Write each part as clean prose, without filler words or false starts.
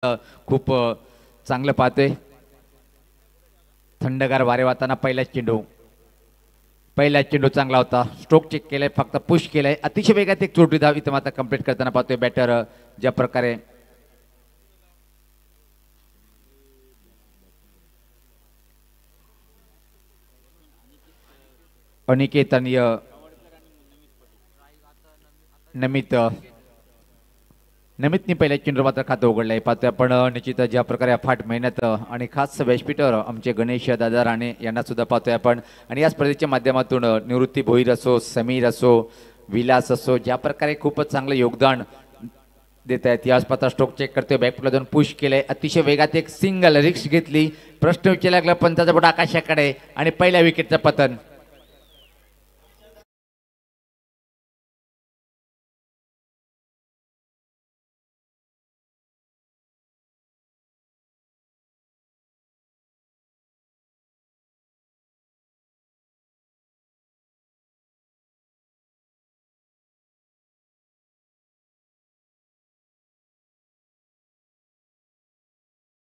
खूप चांगलं पाहतोय. थंडगार वारे वाहताना पहिला चेंडू चांगला होता. स्ट्रोक चेक केलाय, फक्त पुश केलाय. अतिशय वेगात एक छोटी धाव इथं मात्र कंप्लीट करताना पाहतोय बॅटर ज्या प्रकारे अनिकेत आणि नमितनी पहिल्या चेंडू मात्र खातं उघडलंय. पाहतोय आपण निश्चित ज्या प्रकारे अफाट मेहनत आणि खास व्यासपीठावर आमचे गणेश दादा राणे यांना सुद्धा पाहतोय आपण. आणि या स्पर्धेच्या माध्यमातून निवृत्ती भोईर असो, समीर असो, विलास असो, ज्या प्रकारे खूपच चांगलं योगदान देत आहेत. याच पात्र स्ट्रोक चेक करतोय, बॅकफुटला जाऊन पुश केलंय. अतिशय वेगात एक सिंगल रिक्स घेतली. प्रश्न विचारला लागला पंचाचा बोट आकाशाकडे आणि पहिल्या विकेटचं पतन.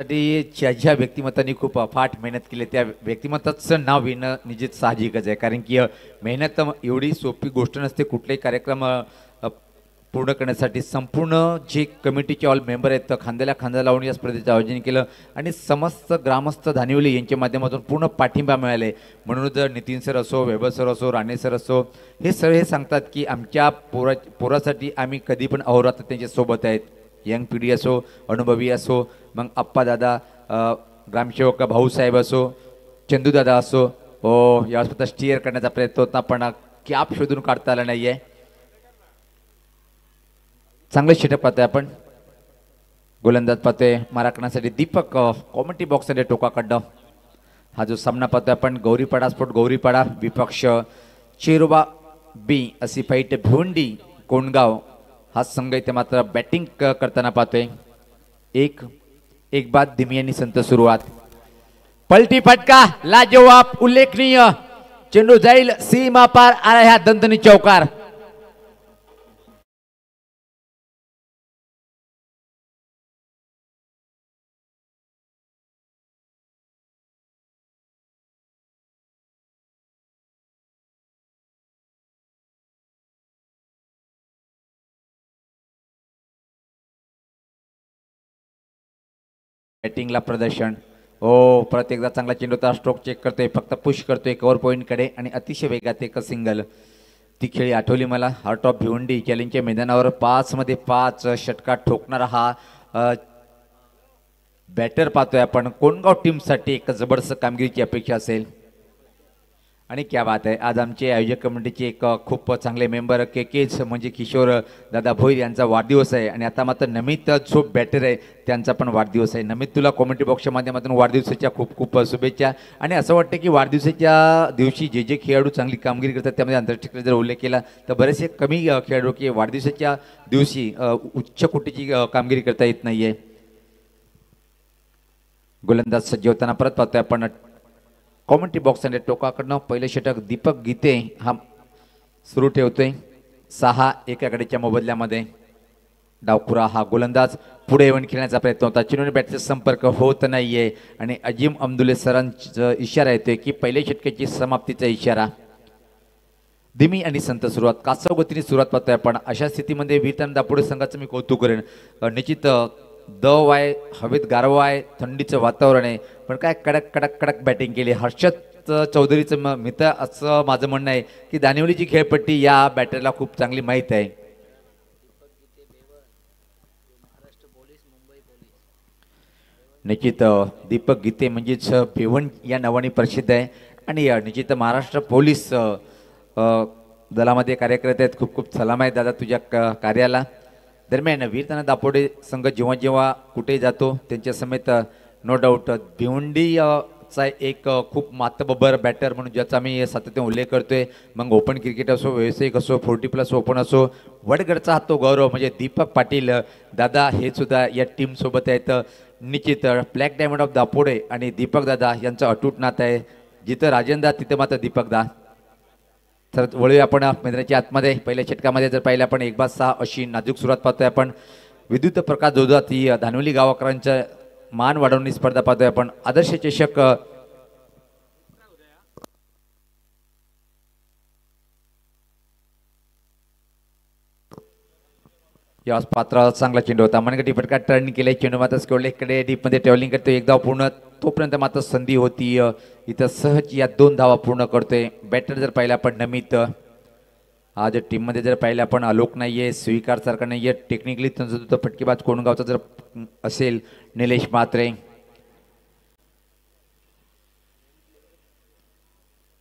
ज्या व्यक्तिमत्वानी खूप अफाट मेहनत केली त्या व्यक्तिमत्वाचं नाव येणं निश्चित साहजिकच आहे. कारण की मेहनत एवढी सोपी गोष्ट नसते. कुठलाही कार्यक्रम पूर्ण करण्यासाठी संपूर्ण जे कमिटीचे ऑल मेंबर आहेत खांद्याला खांदा लावून या स्पर्धेचं आयोजन केलं आणि समस्त ग्रामस्थ धानिवली यांच्या माध्यमातून पूर्ण पाठिंबा मिळाले. म्हणून जर नितीन सर असो, वैभव सर असो, राणे सर असो, हे सर हे सांगतात की आमच्या पोरासाठी आम्ही कधी पण अहोरात्र त्यांच्या सोबत आहेत. यंग पिढी असो, अनुभवी असो, मग अप्पा दादा, ग्रामसेवक भाऊसाहेब असो, चंदूदादा असो, हो यावेळेस फक्त स्टिअर करण्याचा प्रयत्न होता पण कॅप शोधून काढता आला नाहीये. चांगलं शेटअप पाहतोय आपण. गोलंदाज पाहतोय माराकण्यासाठी दीपक कॉमेंट्री बॉक्समध्ये टोकाकडं. हा जो सामना पाहतोय आपण गौरीपाडा स्पोर्ट गौरीपाडा विपक्ष चिरुबा बी अशी फाईट भिवंडी कोंडगाव हा संघ इथे मात्र बॅटिंग करताना पाहतोय. एक बाद धीमी आणि संत सुरुवात. पलटी फटका लाजवाब उल्लेखनीय चेंडू जाईल सीमा पार आला ह्या दंतनी चौकार. बॅटिंगला प्रदर्शन. हो परत एकदा चांगला चेंडू होता. स्ट्रोक चेक करतोय, फक्त पुश करतोय कव्हर पॉईंटकडे आणि अतिशय वेगात एक सिंगल. ती खेळी आठवली मला. हार्ट ऑफ भिवंडी चॅलेंजच्या मैदानावर 5 मध्ये 5 षटकार ठोकणारा हा बॅटर पाहतोय आपण. कोणगाव टीमसाठी एक जबरदस्त कामगिरीची अपेक्षा असेल. आणि क्या बात आहे, आज आमचे आयोजक कमिटीचे एक खूप चांगले मेंबर केच म्हणजे किशोर दादा भोईर यांचा वाढदिवस आहे. आणि आता मात्र नमित जो बॅटर आहे त्यांचा पण वाढदिवस आहे. नमित तुला कॉमेंट्री बॉक्सच्या माध्यमातून वाढदिवसाच्या खूप खूप शुभेच्छा. आणि असं वाटतं की वाढदिवसाच्या दिवशी जे जे खेळाडू चांगली कामगिरी करतात त्यामध्ये आंतरराष्ट्रीय जर उल्लेख केला तर बरेचसे कमी खेळाडू की वाढदिवसाच्या दिवशी उच्च कोटीची कामगिरी करता येत नाहीये. गोलंदाज सज्ज होताना परत पाहतोय आपण कॉमेंट्री बॉक्समध्ये टोकाकडनं पहिलं षटक दीपक गीते हा सुरू ठेवतोय. 6 एकाकडेच्या मोबदल्यामध्ये. डावखुरा हा गोलंदाज पुढे येऊन खेळण्याचा प्रयत्न होता. चिनोनी बॅटचा संपर्क होत नाहीये आणि अजिम अमदुले सरांचा इशारा येतोय की पहिल्या षटकाची समाप्तीचा इशारा. धीमी आणि संत सुरुवात कासव गतीने सुरुवात पाहतोय आपण. अशा स्थितीमध्ये वीरतान दापोडे संघाचं मी कौतुक करेन. निश्चित दव आहे, हवेत गारवा आहे, थंडीचं वातावरण आहे, पण काय कडक कडक कडक बॅटिंग केली. हर्षद चौधरीचं मित्र असं माझं म्हणणं आहे की दानिवलीची खेळपट्टी या बॅटरला खूप चांगली माहीत आहे. निश्चित दीपक गीते म्हणजेच भिवंड या नावाने प्रसिद्ध आहे. आणि निश्चित महाराष्ट्र पोलीस दलामध्ये कार्यरत आहेत. खूप खूप सलाम आहे दादा तुझ्या कार्याला. दरम्यान वीरताना दापोडे संघ जेव्हा जेव्हा कुठे जातो त्यांच्या समेत नो डाऊट भिवंडीचा एक खूप मातब्बर बॅटर म्हणून ज्याचा आम्ही सातत्याने उल्लेख करतोय. मग ओपन क्रिकेट असो, व्यावसायिक असो, 40+ ओपन असो, वडगडचा हा तो गौरव म्हणजे दीपक पाटील दादा हे सुद्धा या टीम सोबत आहेत. निश्चित ब्लॅक डायमंड ऑफ दापोडे आणि दीपक दादा यांचं अटूट नातं आहे. जिथं राजेंद्र तिथं मात्र दीपक दा. तर वळूया आपण मैदानाच्या आतमध्ये. पहिल्या षटकामध्ये जर पाहिलं आपण 1 बाद 6 अशी नाजूक सुरुवात पाहतोय आपण. विद्युत प्रकाश जोजात ही धानवली गावकरांच्या मान वाढवणी स्पर्धा पाहतोय आपण. आदर्श चषक या पात्र चांगला चेंडू होता. मनगटी फटका टर्न केले, चेंडू मात्र स्कोरलेकडे डीपमध्ये ट्रॅव्हलिंग करतोय. एक धाव पूर्ण, तोपर्यंत मात्र संधी होती. इथं सहज या 2 धावा पूर्ण करतोय. बॅटर जर पाहिला आपण नमित, आज टीममध्ये जर पाहिलं आपण आलोक नाहीये, स्वीकार सारखा नाहीये. टेक्निकली त्यांचा फटकेबाज कोणगावचा जर असेल निलेश म्हात्रे.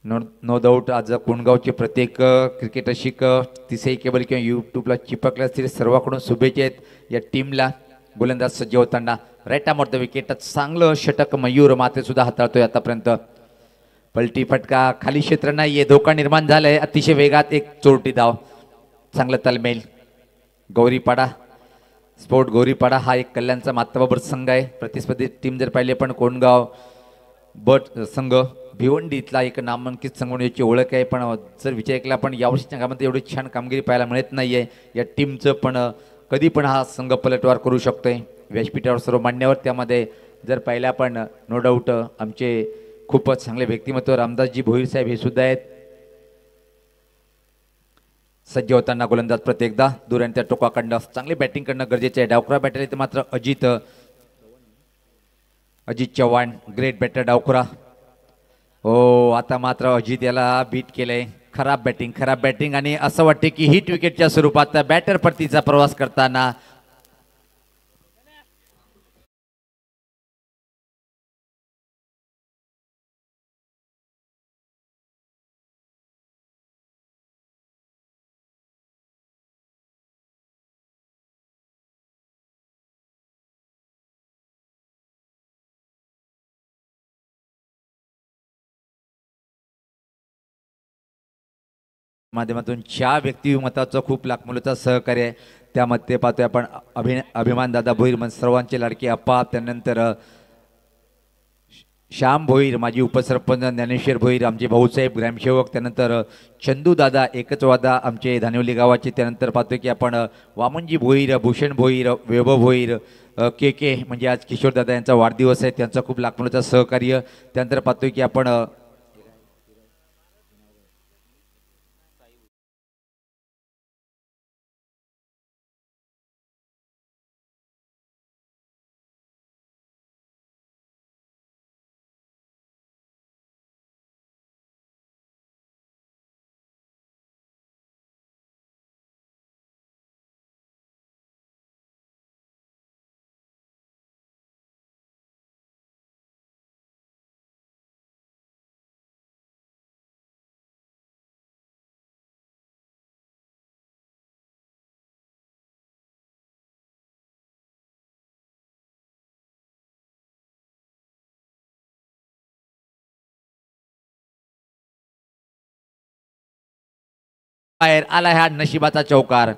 नो डाऊट आज कोणगावचे प्रत्येक क्रिकेट रसिक तिसही केबल किंवा यूट्यूबला चिपकले असतील, सर्वांकडून शुभेच्छा आहेत या टीमला. गोलंदाज सज्ज होताना right arm off the wicket, चांगलं षटक मयूर मात्रे सुद्धा हाताळतोय आतापर्यंत. पलटी फटका, खाली क्षेत्र नाहीये, धोका निर्माण झालाय. अतिशय वेगात एक चोरटी धाव, चांगलं तालमेल. गौरीपाडा स्पोर्ट गौरीपाडा हा एक कल्याणचा माताबाबर संघ आहे. प्रतिस्पर्धी टीम जर पाहिले पण कोणगाव बट संघ भिवंडी इथला एक नामांकित संघ म्हणून याची ओळख आहे. पण जर विचार केला पण यावर्षी संघामध्ये एवढी छान कामगिरी पाहायला मिळत नाहीये या टीमचं. पण कधी पण हा संघ पलटवार करू शकतोय. व्यासपीठावर सर्व मान्यवर, त्यामध्ये जर पाहिलं आपण नो डाऊट आमचे खूपच चांगले व्यक्तिमत्व रामदासजी भोईर साहेब हे सुद्धा आहेत. सज्ज होताना गोलंदाज प्रत्येकदा दूर आणि त्या टोकाकडनं चांगली बॅटिंग करणं गरजेचं आहे. डावखुरा बॅटर इथे मात्र अजित चव्हाण, ग्रेट बॅटर डावखुरा. हो, आता मात्र अजित याला बीट केलंय. खराब बॅटिंग आणि असं वाटते की हिट विकेटच्या स्वरूपात बॅटर परतीचा प्रवास करताना माध्यमातून ज्या व्यक्तिमत्वाचं खूप लाखमोलाचं सहकार्य आहे, त्यामध्ये पाहतोय आपण अभिमान दादा भोईर, म्हणजे सर्वांचे लाडके अप्पा. त्यानंतर श्याम भोईर, माजी उपसरपंच ज्ञानेश्वर भोईर, आमचे भाऊसाहेब ग्रामसेवक. त्यानंतर चंदू दादा एकच वादा आमचे धानिवली गावाचे. त्यानंतर पाहतोय की आपण वामनजी भोईर, भूषण भोईर, वैभव भोईर, के म्हणजे आज किशोरदादा यांचा वाढदिवस आहे, त्यांचा खूप लाखमोलाचं सहकार्य. त्यानंतर पाहतोय की आपण बाहेर आला हा नशिबाचा चौकार.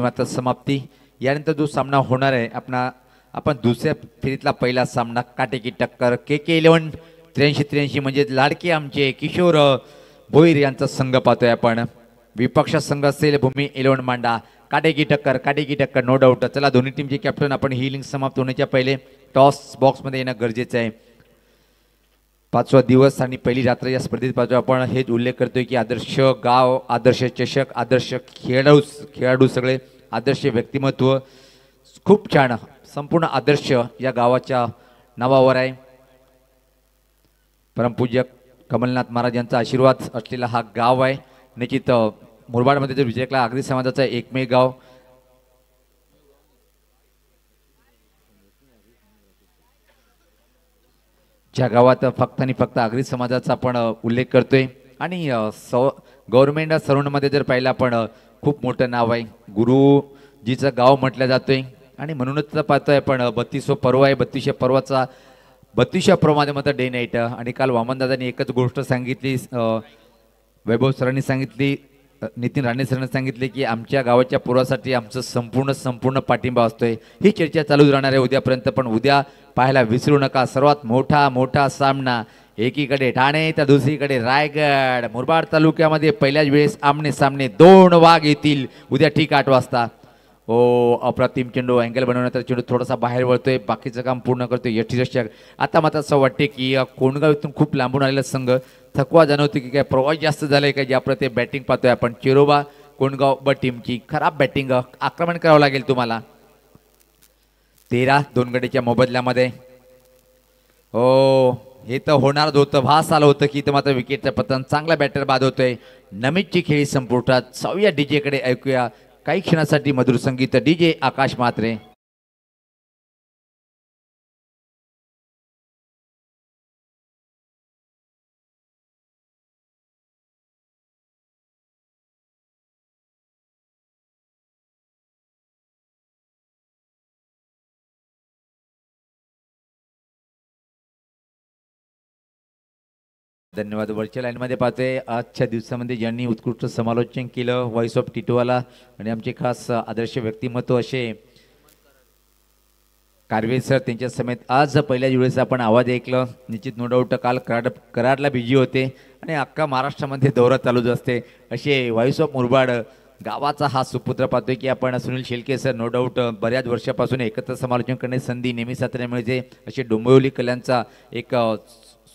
मात्र समाप्ती. यानंतर जो सामना होणार आहे आपण दुसऱ्या फेरीतला पहिला सामना, काटेकी टक्कर के-11 83-83 म्हणजे लाडके आमचे किशोर भोईर यांचा संघ पाहतोय आपण. विपक्ष संघ असेल भूमी 11 मांडा. काटेकी टक्कर नो डाऊट. चला, दोन्ही टीमचे कॅप्टन आपण ही लिंक समाप्त होण्याच्या पहिले टॉस बॉक्समध्ये येणं गरजेचं आहे. 5वा दिवस आणि पहिली रात्र या स्पर्धेत पाहतोय आपण. हेच उल्लेख करतोय की आदर्श गाव, आदर्श चषक, आदर्श खेळाडू सगळे आदर्श व्यक्तिमत्व, खूप छान संपूर्ण आदर्श या गावाच्या नावावर आहे. परमपूज्य कमलनाथ महाराज यांचा आशीर्वाद असलेला हा गाव आहे. निश्चित मुरबाडमध्ये जर विचार केला, आगरी समाजाचा एकमेव गाव. ज्या गावात फक्त आणि फक्त आगरी समाजाचा आपण उल्लेख करतोय. आणि गव्हर्नमेंट सराउंडमध्ये जर पाहिलं आपण खूप मोठं नाव आहे, गुरुजीचं गाव म्हटलं जातोय आणि म्हणूनच तर पाहतोय आपण 32 पर्व आहे. 32 पर्वाचा 32 पर्वामध्ये मात्र डे नाईट. आणि काल वामनदादांनी एकच गोष्ट सांगितली, वैभव सरांनी सांगितली, नितीन राणे सरांनी सांगितले की आमच्या गावाच्या पुरासाठी आमचं संपूर्ण पाठिंबा असतोय. ही चर्चा चालूच राहणार आहे उद्यापर्यंत, पण उद्या पाहायला विसरू नका. सर्वात मोठा सामना, एकीकडे ठाणे तर दुसरीकडे रायगड. मुरबाड तालुक्यामध्ये पहिल्याच वेळेस आमने सामने 2 वाघ येतील उद्या ठीक 8 वाजता. ओ अप्रतिम चेंडू, अँगल बनवण्याचा चेंडू थोडासा बाहेर वळतोय, बाकीचं काम पूर्ण करतोय यष्टीरक्षक. आता मात्र असं वाटते की कोंडगाव इथून खूप लांबून आलेला संघ थकवा जाणवते की काय प्रवास जास्त झालाय का, ज्याप्रती बॅटिंग पाहतोय आपण. चिरोबा कोंडगाव टीमची खराब बॅटिंग, आक्रमण करावं लागेल तुम्हाला. 13 2 गडीच्या मोबदल्यामध्ये. हो हे तर होणारच होतं, भास आलं होतं की इथं मात्र विकेटचं पतन. चांगला बॅटर बाद होतोय. नमितची खेळी संपुष्टात. जाऊया डीजे कडे, ऐकूया काही क्षणासाठी मधुर संगीत. डीजे आकाश म्हात्रे. धन्यवाद. वरच्या लाईनमध्ये पाहतोय आजच्या दिवसामध्ये ज्यांनी उत्कृष्ट समालोचन केलं, व्हॉइस ऑफ टिटोवाला आणि आमचे खास आदर्श व्यक्तिमत्व असे कारवे सर, त्यांच्या समेत आज पहिल्याच वेळेस आपण आवाज ऐकलं. निश्चित नो डाऊट काल कराडला बिजी होते आणि अख्खा महाराष्ट्रामध्ये दौरा चालूच असते. असे व्हॉइस ऑफ मुरबाड गावाचा हा सुपुत्र पाहतोय की आपण. Sunil Shelke sir no doubt बऱ्याच वर्षापासून एकत्र समालोचन करण्याची संधी नेहमी सातारा मिळते. असे डोंबिवली कलांचा एक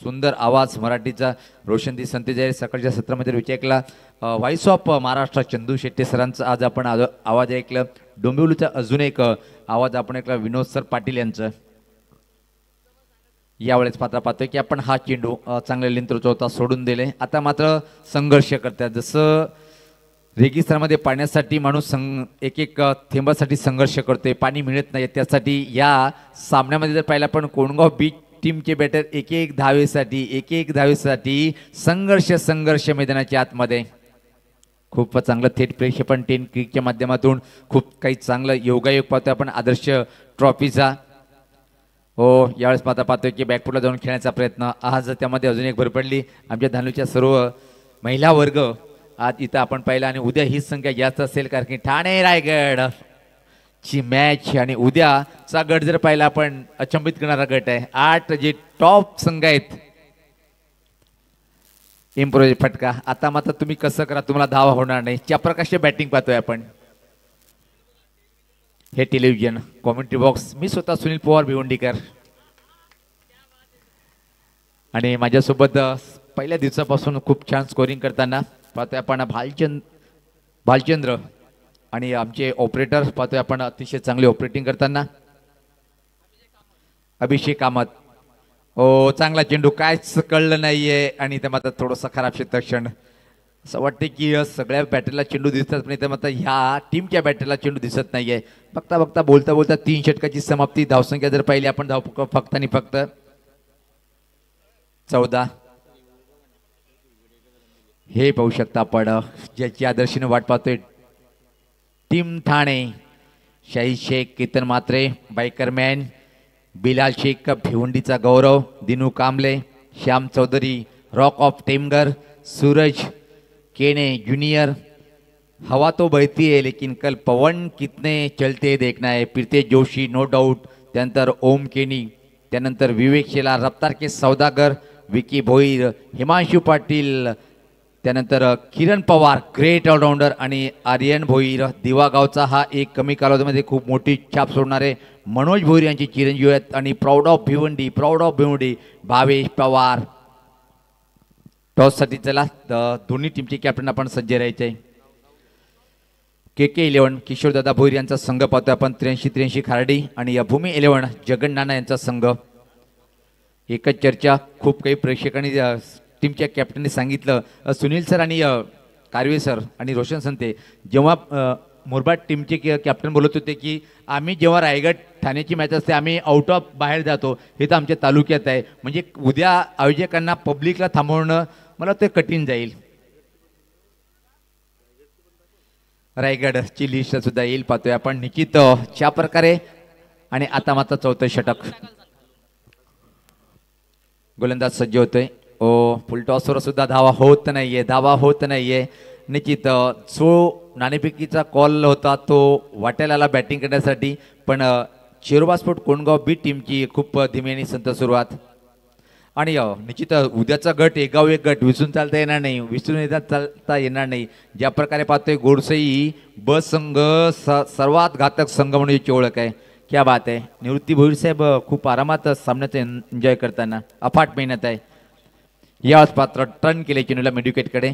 सुंदर आवाज मराठीचा रोशन संते जाहीर सकाळच्या सत्रामध्ये विचारला. व्हॉइस ऑफ महाराष्ट्र चंदू शेट्टे सरांचा आज आपण आवाज ऐकलं. डोंबिवलीचा अजून एक आवाज आपण ऐकला विनोद सर पाटील यांचं. यावेळेस पाहतोय की आपण हा चेंडू चांगल्या लिंत्र होता, सोडून दिले. आता मात्र संघर्ष करतात. जसं रेगिस्तानमध्ये पाण्यासाठी माणूस एक थेंबासाठी संघर्ष करतोय, पाणी मिळत नाही, त्यासाठी या सामन्यामध्ये जर पाहिलं आपण कोंडगाव बीच टीमचे बॅटर एक धावेसाठी संघर्ष मैदानाच्या आतमध्ये. खूप चांगलं थेट प्रेक्षेपण 10 क्रिकच्या माध्यमातून खूप काही चांगलं योगायोग पाहतोय आपण आदर्श ट्रॉफीचा. हो यावेळेस पाहतोय की बॅकफुटला जाऊन खेळण्याचा प्रयत्न. आज त्यामध्ये अजून एक भर पडली आमच्या धानूच्या सर्व महिला वर्ग आज इथं आपण पाहिला आणि उद्या ही संख्या जास्त असेल, कारण की ठाणे रायगड ची मॅच आणि उद्याचा गट जर पाहिला आपण अचंबित करणारा गट आहे. 8 जे टॉप संघ आहेत. इम्प्रोज फटका. आता मात्र तुम्ही कसं करा, तुम्हाला धावा होणार नाही. चप्रकाशची बॅटिंग पाहतोय आपण. हे टेलिव्हिजन कॉमेंट्री बॉक्स मी स्वतः सुनील पवार भिवंडीकर आणि माझ्यासोबत पहिल्या दिवसापासून खूप छान स्कोरिंग करताना पाहतोय आपण भालचंद्र आणि आमचे ऑपरेटर पाहतोय आपण अतिशय चांगले ऑपरेटिंग करताना अभिषेक कामत. ओ चांगला चेंडू, कायच कळलं नाहीये आणि ते मात्र थोडंसं खराब क्षेत्रक्षण. असं वाटते की सगळ्या बॅटरला चेंडू दिसतात पण इथे मात्र ह्या टीमच्या बॅटरला चेंडू दिसत नाहीये. बघता बोलता 3 षटकाची समाप्ती. धावसंख्या जर पाहिली आपण फक्त आणि फक्त 14. हे पाहू शकता आपण ज्याची आदर्शीने वाट पाहतोय टीम ठाणे. शाहीद शेख, केतन मात्रे, बायकरमॅन, बिलाल शेख भिवंडीचा Gaurav, Dinu Kamble, Shyam Chaudhari, rock of Temgar, Suraj Kene junior. हवा तो बहती है लेकिन कल पवन कितने चलते देखना है. Pritesh Joshi no doubt. त्यानंतर ओम केनी, त्यानंतर विवेक शेलार, रफ्तार के सौदागर, विकी भोईर, हिमांशु पाटील, त्यानंतर किरण पवार ग्रेट ऑलराऊंडर आणि आर्यन भोईर. दिवागावचा हा एक कमी कालावधीमध्ये खूप मोठी छाप सोडणारे मनोज भोईर यांची चिरंजीव आहेत. आणि प्राऊड ऑफ भिवंडी भावेश पवार. टॉससाठी चला दोन्ही टीमचे कॅप्टन आपण सज्ज राहायचे. KK11 किशोरदादा भोईर यांचा संघ पाहतोय आपण. 83 खार्डी आणि भूमी 11 जगन नाना यांचा संघ. एकच चर्चा खूप काही प्रेक्षकांनी टीमच्या कॅप्टनने सांगितलं. सुनील सर आणि कारवे सर आणि रोशन संते जेव्हा मुरबाड टीमचे कॅप्टन बोलत होते की आम्ही जेव्हा रायगड ठाण्याची मॅच असते आम्ही आउट ऑफ बाहेर जातो, हे तर आमच्या तालुक्यात आहे. म्हणजे उद्या आयोजकांना पब्लिकला थांबवणं मला ते कठीण जाईल. रायगडची लिस्ट सुद्धा येईल पाहतोय आपण निकित ज्या प्रकारे. आणि आता मात्र चौथं षटक. गोलंदाज सज्ज होतोय. फुलटॉसवर सुद्धा धावा होत नाहीये. निश्चित जो नाणेफेकीचा कॉल होता तो वाटेल आला बॅटिंग करण्यासाठी, पण चेरोबा स्पोर्ट कोंडगाव बी टीमची खूप धीमी आणि संत सुरुवात. आणि निश्चित उद्याचा गट एक गट विसरून चालता येणार नाही. ज्या प्रकारे पाहतोय गोडसई ब संघ सर्वात घातक संघ म्हणून याची ओळख आहे. क्या बात आहे. निवृत्ती भोईर साहेब खूप आरामात सामन्याचं एन्जॉय करताना अफाट मेहनत आहे. याच पात्र टर्न केले चेंडूला मेड्युकेटकडे.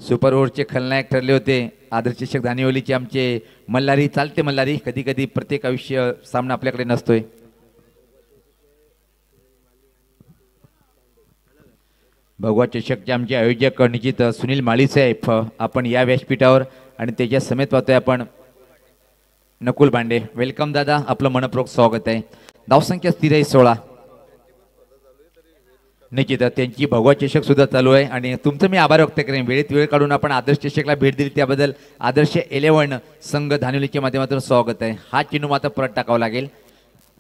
सुपर ओव्हरचे खलनायक ठरले होते आदर्श शिक्षक धानिवलीचे आमचे मल्हारी. चालते मल्हारी, कधी कधी प्रत्येक आयुष्य सामना आपल्याकडे नसतोय. भगवा चषकचे आमचे आयोजक निश्चित सुनील माळी साहेब आपण या व्यासपीठावर, आणि त्याच्या समेत पाहतोय आपण नकुल बांडे. वेलकम दादा, आपलं मनपूर्वक स्वागत आहे. धावसंख्या स्थिर आहे 16. निश्चित त्यांची भगवा चषक सुद्धा चालू आहे आणि तुमचं मी आभार व्यक्त करेन. वेळेत वेळ काढून आपण आदर्श चषकला भेट दिली त्याबद्दल आदर्श 11 संघ धानिवलीच्या माध्यमातून स्वागत आहे. हा चेंडू मात्र परत टाकावा लागेल.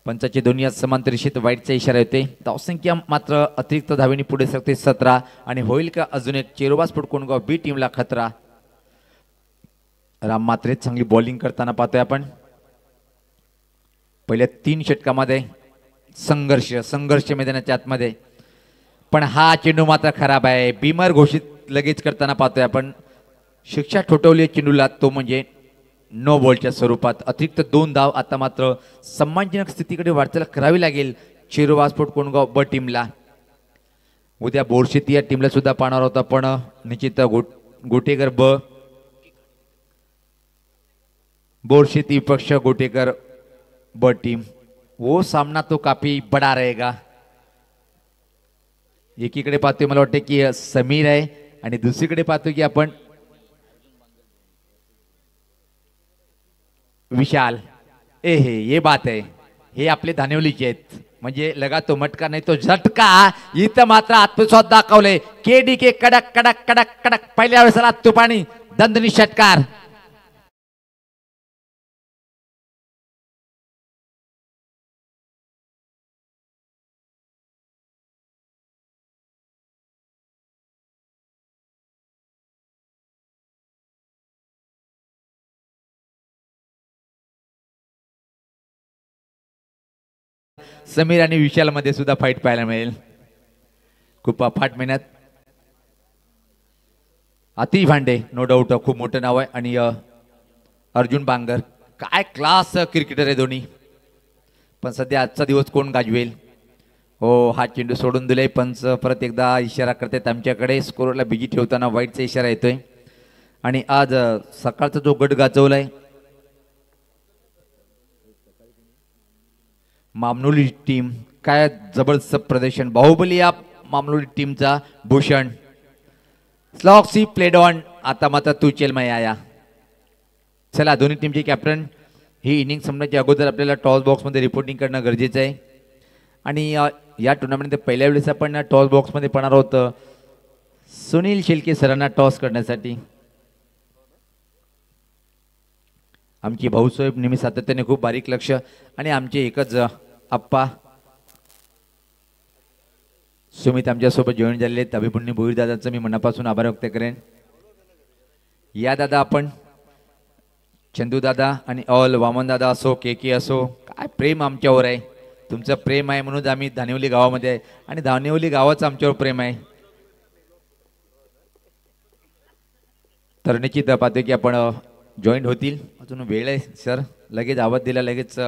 पंचाचे दोन्ही आज समांतर रेषेत वाईटचा इशारा येते. धावसंख्या मात्र अतिरिक्त धावेने पुढे सरकते 17. आणि होईल का अजून एक चेरोबा स्पोर्ट कोंडगाव बी टीमला खतरा. राम मात्रे चांगली बॉलिंग करताना पाहतोय आपण. पहिल्या 3 षटकामध्ये संघर्ष मैदानाच्या आतमध्ये, पण हा चेंडू मात्र खराब आहे. बीमर घोषित लगेच करताना पाहतोय आपण. शिक्षा ठोठवली चेंडूला, तो म्हणजे नो बॉलच्या स्वरूपात. अतिरिक्त 2 धाव. आता मात्र सम्मानजनक स्थितीकडे वाटचाल करावी लागेल चेरोबा स्पोर्ट कोंडगाव ब टीमला. उद्या बोरशेती या टीमला सुद्धा पाहणार होता, पण निश्चित गोटेकर बोरशेती पक्ष गोटेकर ब टीम. वो सामना तो काफी बडा रहेगा. एकीकडे पाहतोय मला वाटतं की समीर आहे आणि दुसरीकडे पाहतोय की आपण विशाल. ये बात आहे. हे आपले धानिवलीचे आहेत, म्हणजे लगा तो मटका नाही तो झटका. इथं मात्र आत्मविश्वास दाखवले KDK. कडक कडक कडक कडक पहिल्या वेळेला तुपाणी दंदनी षटकार. समीर आणि विशाल मध्ये सुद्धा फाईट पाहायला मिळेल. खूप अफाट मेहनत. अति भांडे नो डाऊट खूप मोठं नाव आहे. आणि अर्जुन बांगर काय क्लास क्रिकेटर आहे दोन्ही. पण सध्या आजचा दिवस कोण गाजवेल. हा चेंडू सोडून दिलाय. पंच परत एकदा इशारा करतात आमच्याकडे. स्कोरला बिजी ठेवताना वाईटचा इशारा येतोय. आणि आज सकाळचा जो गट गाजवलाय मामनोली टीम, काय जबरदस्त प्रदर्शन. बाहुबली या मामनोली टीमचा. भूषण स्लॉक्सी प्लेड ऑन. आता मात्र तू चेल मै आया. चला दोन्ही टीमचे कॅप्टन ही इनिंग संपण्याच्या अगोदर आपल्याला टॉस बॉक्समध्ये रिपोर्टिंग करणं गरजेचं आहे. आणि या टुर्नामेंटमध्ये पहिल्या वेळेस आपण टॉस बॉक्समध्ये पडणार होतं सुनील शेलके सरांना टॉस करण्यासाठी. आमची भाऊसाहेब नेहमी सातत्याने खूप बारीक लक्ष. आणि आमचे एकच आप्पा सुमित आमच्यासोबत जॉईन झालेले आहेत. अभिपुण्य भोईर दादांचं मी मनापासून आभार व्यक्त करेन. या दादा आपण चंदू दादा आणि ऑल वामन दादा असो KK असो, काय प्रेम आमच्यावर आहे. तुमचं प्रेम आहे म्हणून आम्ही धानिवली गावामध्ये आहे आणि धानिवली गावाचं आमच्यावर प्रेम आहे. तर निश्चित पाहतोय की आपण जॉईंट होतील. अजून वेळ आहे सर. लगेच आवाज दिला लगेच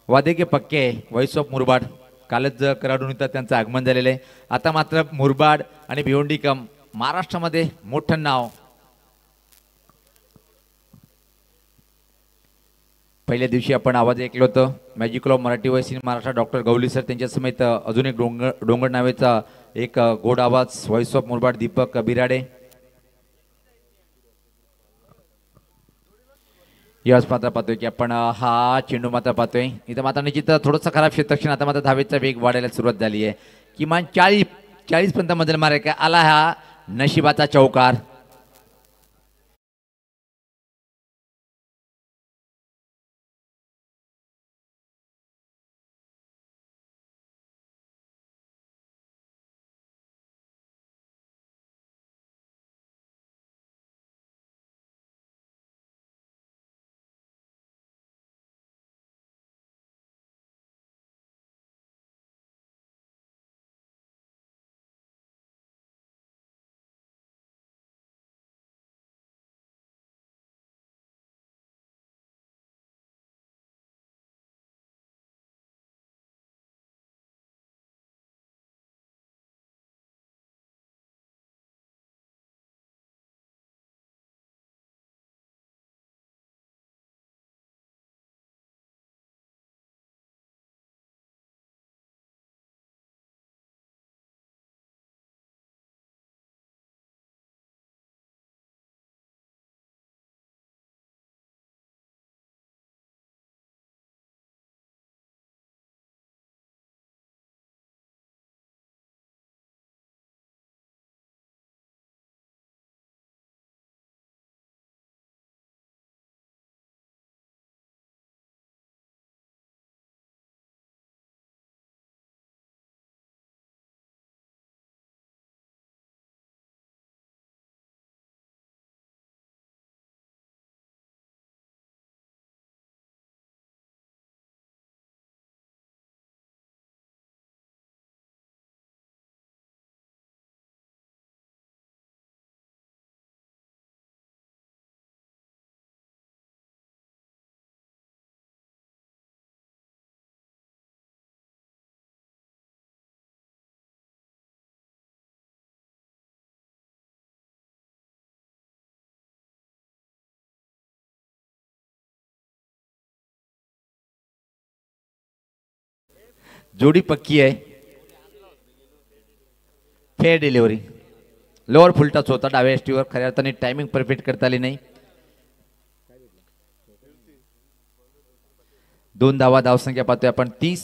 वादे के पक्के आहे. व्हॉइस ऑफ मुरबाड कालच कराडून इथं त्यांचं आगमन झालेलं आहे. आता मात्र मुरबाड आणि भिवंडी कम महाराष्ट्रामध्ये मोठं नाव. पहिल्या दिवशी आपण आवाज ऐकलं होतं magical of Marathi voice in Maharashtra doctor Gawali sir त्यांच्या समेत अजून एक डोंगर नावेचा एक गोड आवाज व्हॉइस ऑफ मुरबाड दीपक बिराडे. याच मात्र पाहतोय की आपण हा चेंडू मात्र पाहतोय इथं मात्र निश्चित थोडंसं खराब क्षेत्रक्षण. आता मात्र धावेचा वेग वाढायला सुरुवात झाली आहे. किमान 40 पर्यंत मधल मारे काय आला हा नशिबाचा चौकार. जोडी पक्की आहे. Fair delivery. लोअर फुल टच होता डाव्या एसटीवर. खऱ्या अर्थाने टायमिंग परफेक्ट करता आली नाही. 2 धावा धावसंख्या पाहतोय आपण 30.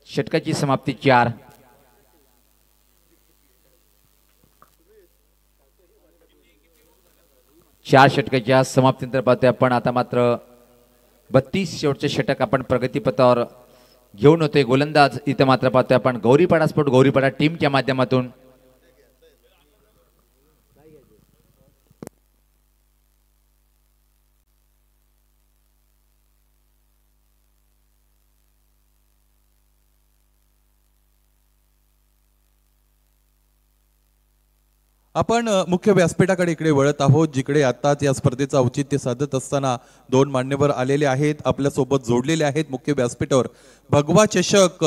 षटकाची समाप्ती 4. चार षटकाच्या समाप्तीनंतर पाहतोय आपण आता मात्र 32 शेवटचे षटक आपण प्रगतीपथावर घेऊन होते. गोलंदाज इथं मात्र पाहतोय आपण गौरीपाडा स्पोर्ट गौरीपाडा टीमच्या माध्यमातून. आपण मुख्य व्यासपीठाकडे इकडे वळत आहोत, जिकडे आताच या स्पर्धेचं औचित्य साधत असताना 2 मान्यवर आलेले आहेत, आपल्या सोबत जोडलेले आहेत मुख्य व्यासपीठावर. भगवा चषक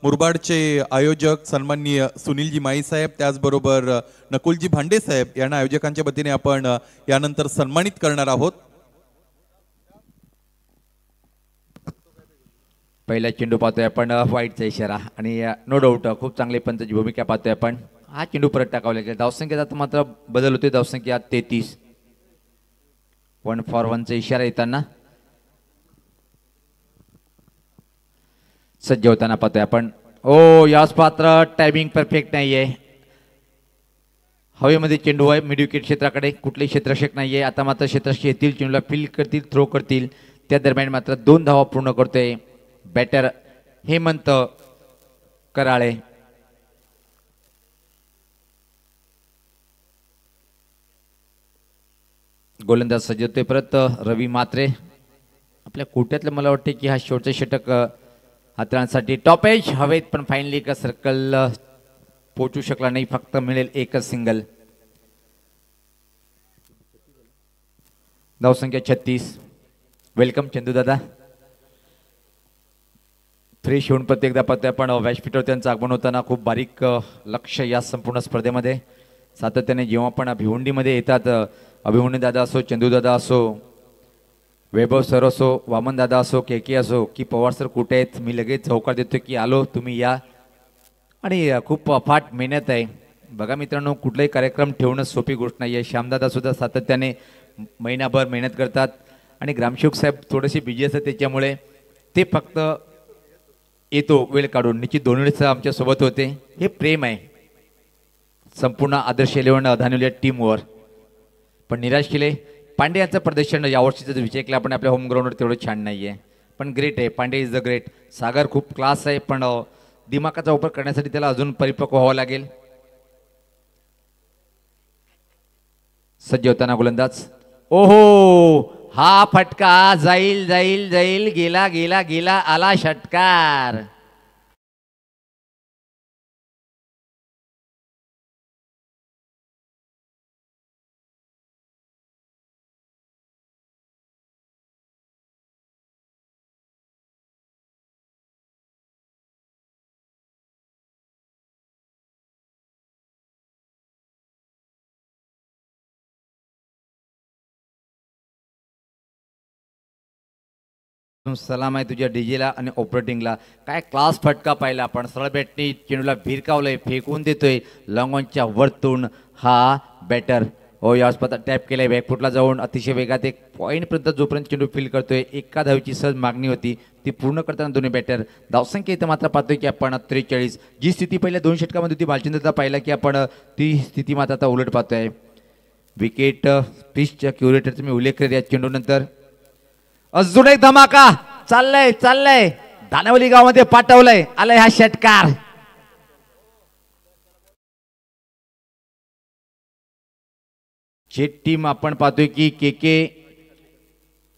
मुरबाडचे आयोजक सन्माननीय सुनीलजी माई साहेब, त्याचबरोबर नकुलजी भांडे साहेब यांना आयोजकांच्या वतीने आपण यानंतर सन्मानित करणार आहोत. पहिला चेंडू पाहतोय आपण वाईटचा इशारा आणि नो डाऊट खूप चांगली पंचाची भूमिका पाहतोय आपण. हा चेंडू परत टाकावा लागेल. धावसंख्येत मात्र बदल होते. धावसंख्या 33. 1 फॉर 1चा इशारा येताना सज्ज होताना पाहतोय आपण. ओ याच पात्र टायमिंग परफेक्ट नाहीये. हवेमध्ये चेंडू आहे मिड विकेट क्षेत्राकडे. कुठलेही क्षेत्ररक्षक नाहीये. आता मात्र क्षेत्ररक्षक येतील, चेंडूला फील्ड करतील, थ्रो करतील. त्या दरम्यान मात्र 2 धावा पूर्ण करतोय बॅटर हेमंत कराळे. गोलंदाज सज्ज होते परत रवी मात्रे. आपल्या कोट्यातलं मला वाटते की हा शेवटचा षटक हाताळण्यासाठी टॉप एज हवेत, पण फायनली का सर्कल पोहोचू शकला नाही. फक्त मिळेल एकच सिंगल. धावसंख्या 36. वेलकम चंदू दादा. फ्रेश होऊन प्रत्येकदा पाहतोय आपण व्यासपीठावर त्यांचं आगमन होताना खूप बारीक लक्ष या संपूर्ण स्पर्धेमध्ये सातत्याने जेव्हा पण भिवंडीमध्ये येतात, अभिमन्यू दादा असो, चंदू दादा असो, वैभव सर असो, वामन दादा असो, के असो, की पवार सर कुठे आहेत, मी लगेच चौकार देतो की आलो, तुम्ही या. आणि खूप अफाट मेहनत आहे बघा मित्रांनो. कुठलाही कार्यक्रम ठेवणं सोपी गोष्ट नाही आहे. श्यामदादा सुद्धा सातत्याने महिनाभर मेहनत करतात आणि ग्रामसेवक साहेब थोडेसे बिझी असतात, त्याच्यामुळे ते फक्त येतो वेळ काढून. निश्चित 2 वेळेस आमच्या सोबत होते. हे प्रेम आहे संपूर्ण आदर्श 11 धानवल्या टीमवर. पण निराश केले. पांडे यांचं प्रदर्शन यावर्षीचा विषय केला आपण आपल्या होम ग्राउंडवर तेवढं छान नाही आहे, पण ग्रेट आहे. Pandey is the great. Sagar खूप क्लास आहे, पण दिमागाचा वापर करण्यासाठी त्याला अजून परिपक्व व्हावं लागेल. सज्ज होताना गोलंदाज. ओहो हा फटका जाईल जाईल जाईल. गेला गेला गेला. आला षटकार. सलाम आहे तुझ्या डीजेला आणि ऑपरेटिंगला. काय क्लास फटका पाहिला आपण. सरळ बॅटनी चेंडूला भिरकावलंय, फेकून देतोय लॉंगॉनच्या वरतून हा बॅटर. हो या आसपास टॅप केलाय बॅकफुटला जाऊन अतिशय वेगात. एक पॉईंटपर्यंत जोपर्यंत चेंडू फील करतोय. एका धावेची सहज मागणी होती, ती पूर्ण करताना दोन्ही बॅटर. धावसंख्या इथं मात्र पाहतोय की आपण 43. जी स्थिती पहिल्या 2 षटकामध्ये होती भालचंद्रचा पाहिला की आपण ती स्थिती मात्र आता उलट पाहतोय. विकेट पिचच्या क्युरेटरचा मी उल्लेख करेन या चेंडू नंतर. अजून एक धमाका चाललंय चाललंय. दानवली गावामध्ये पाठवलंय. आलाय हा षटकार. जे टीम आपण पाहतोय की के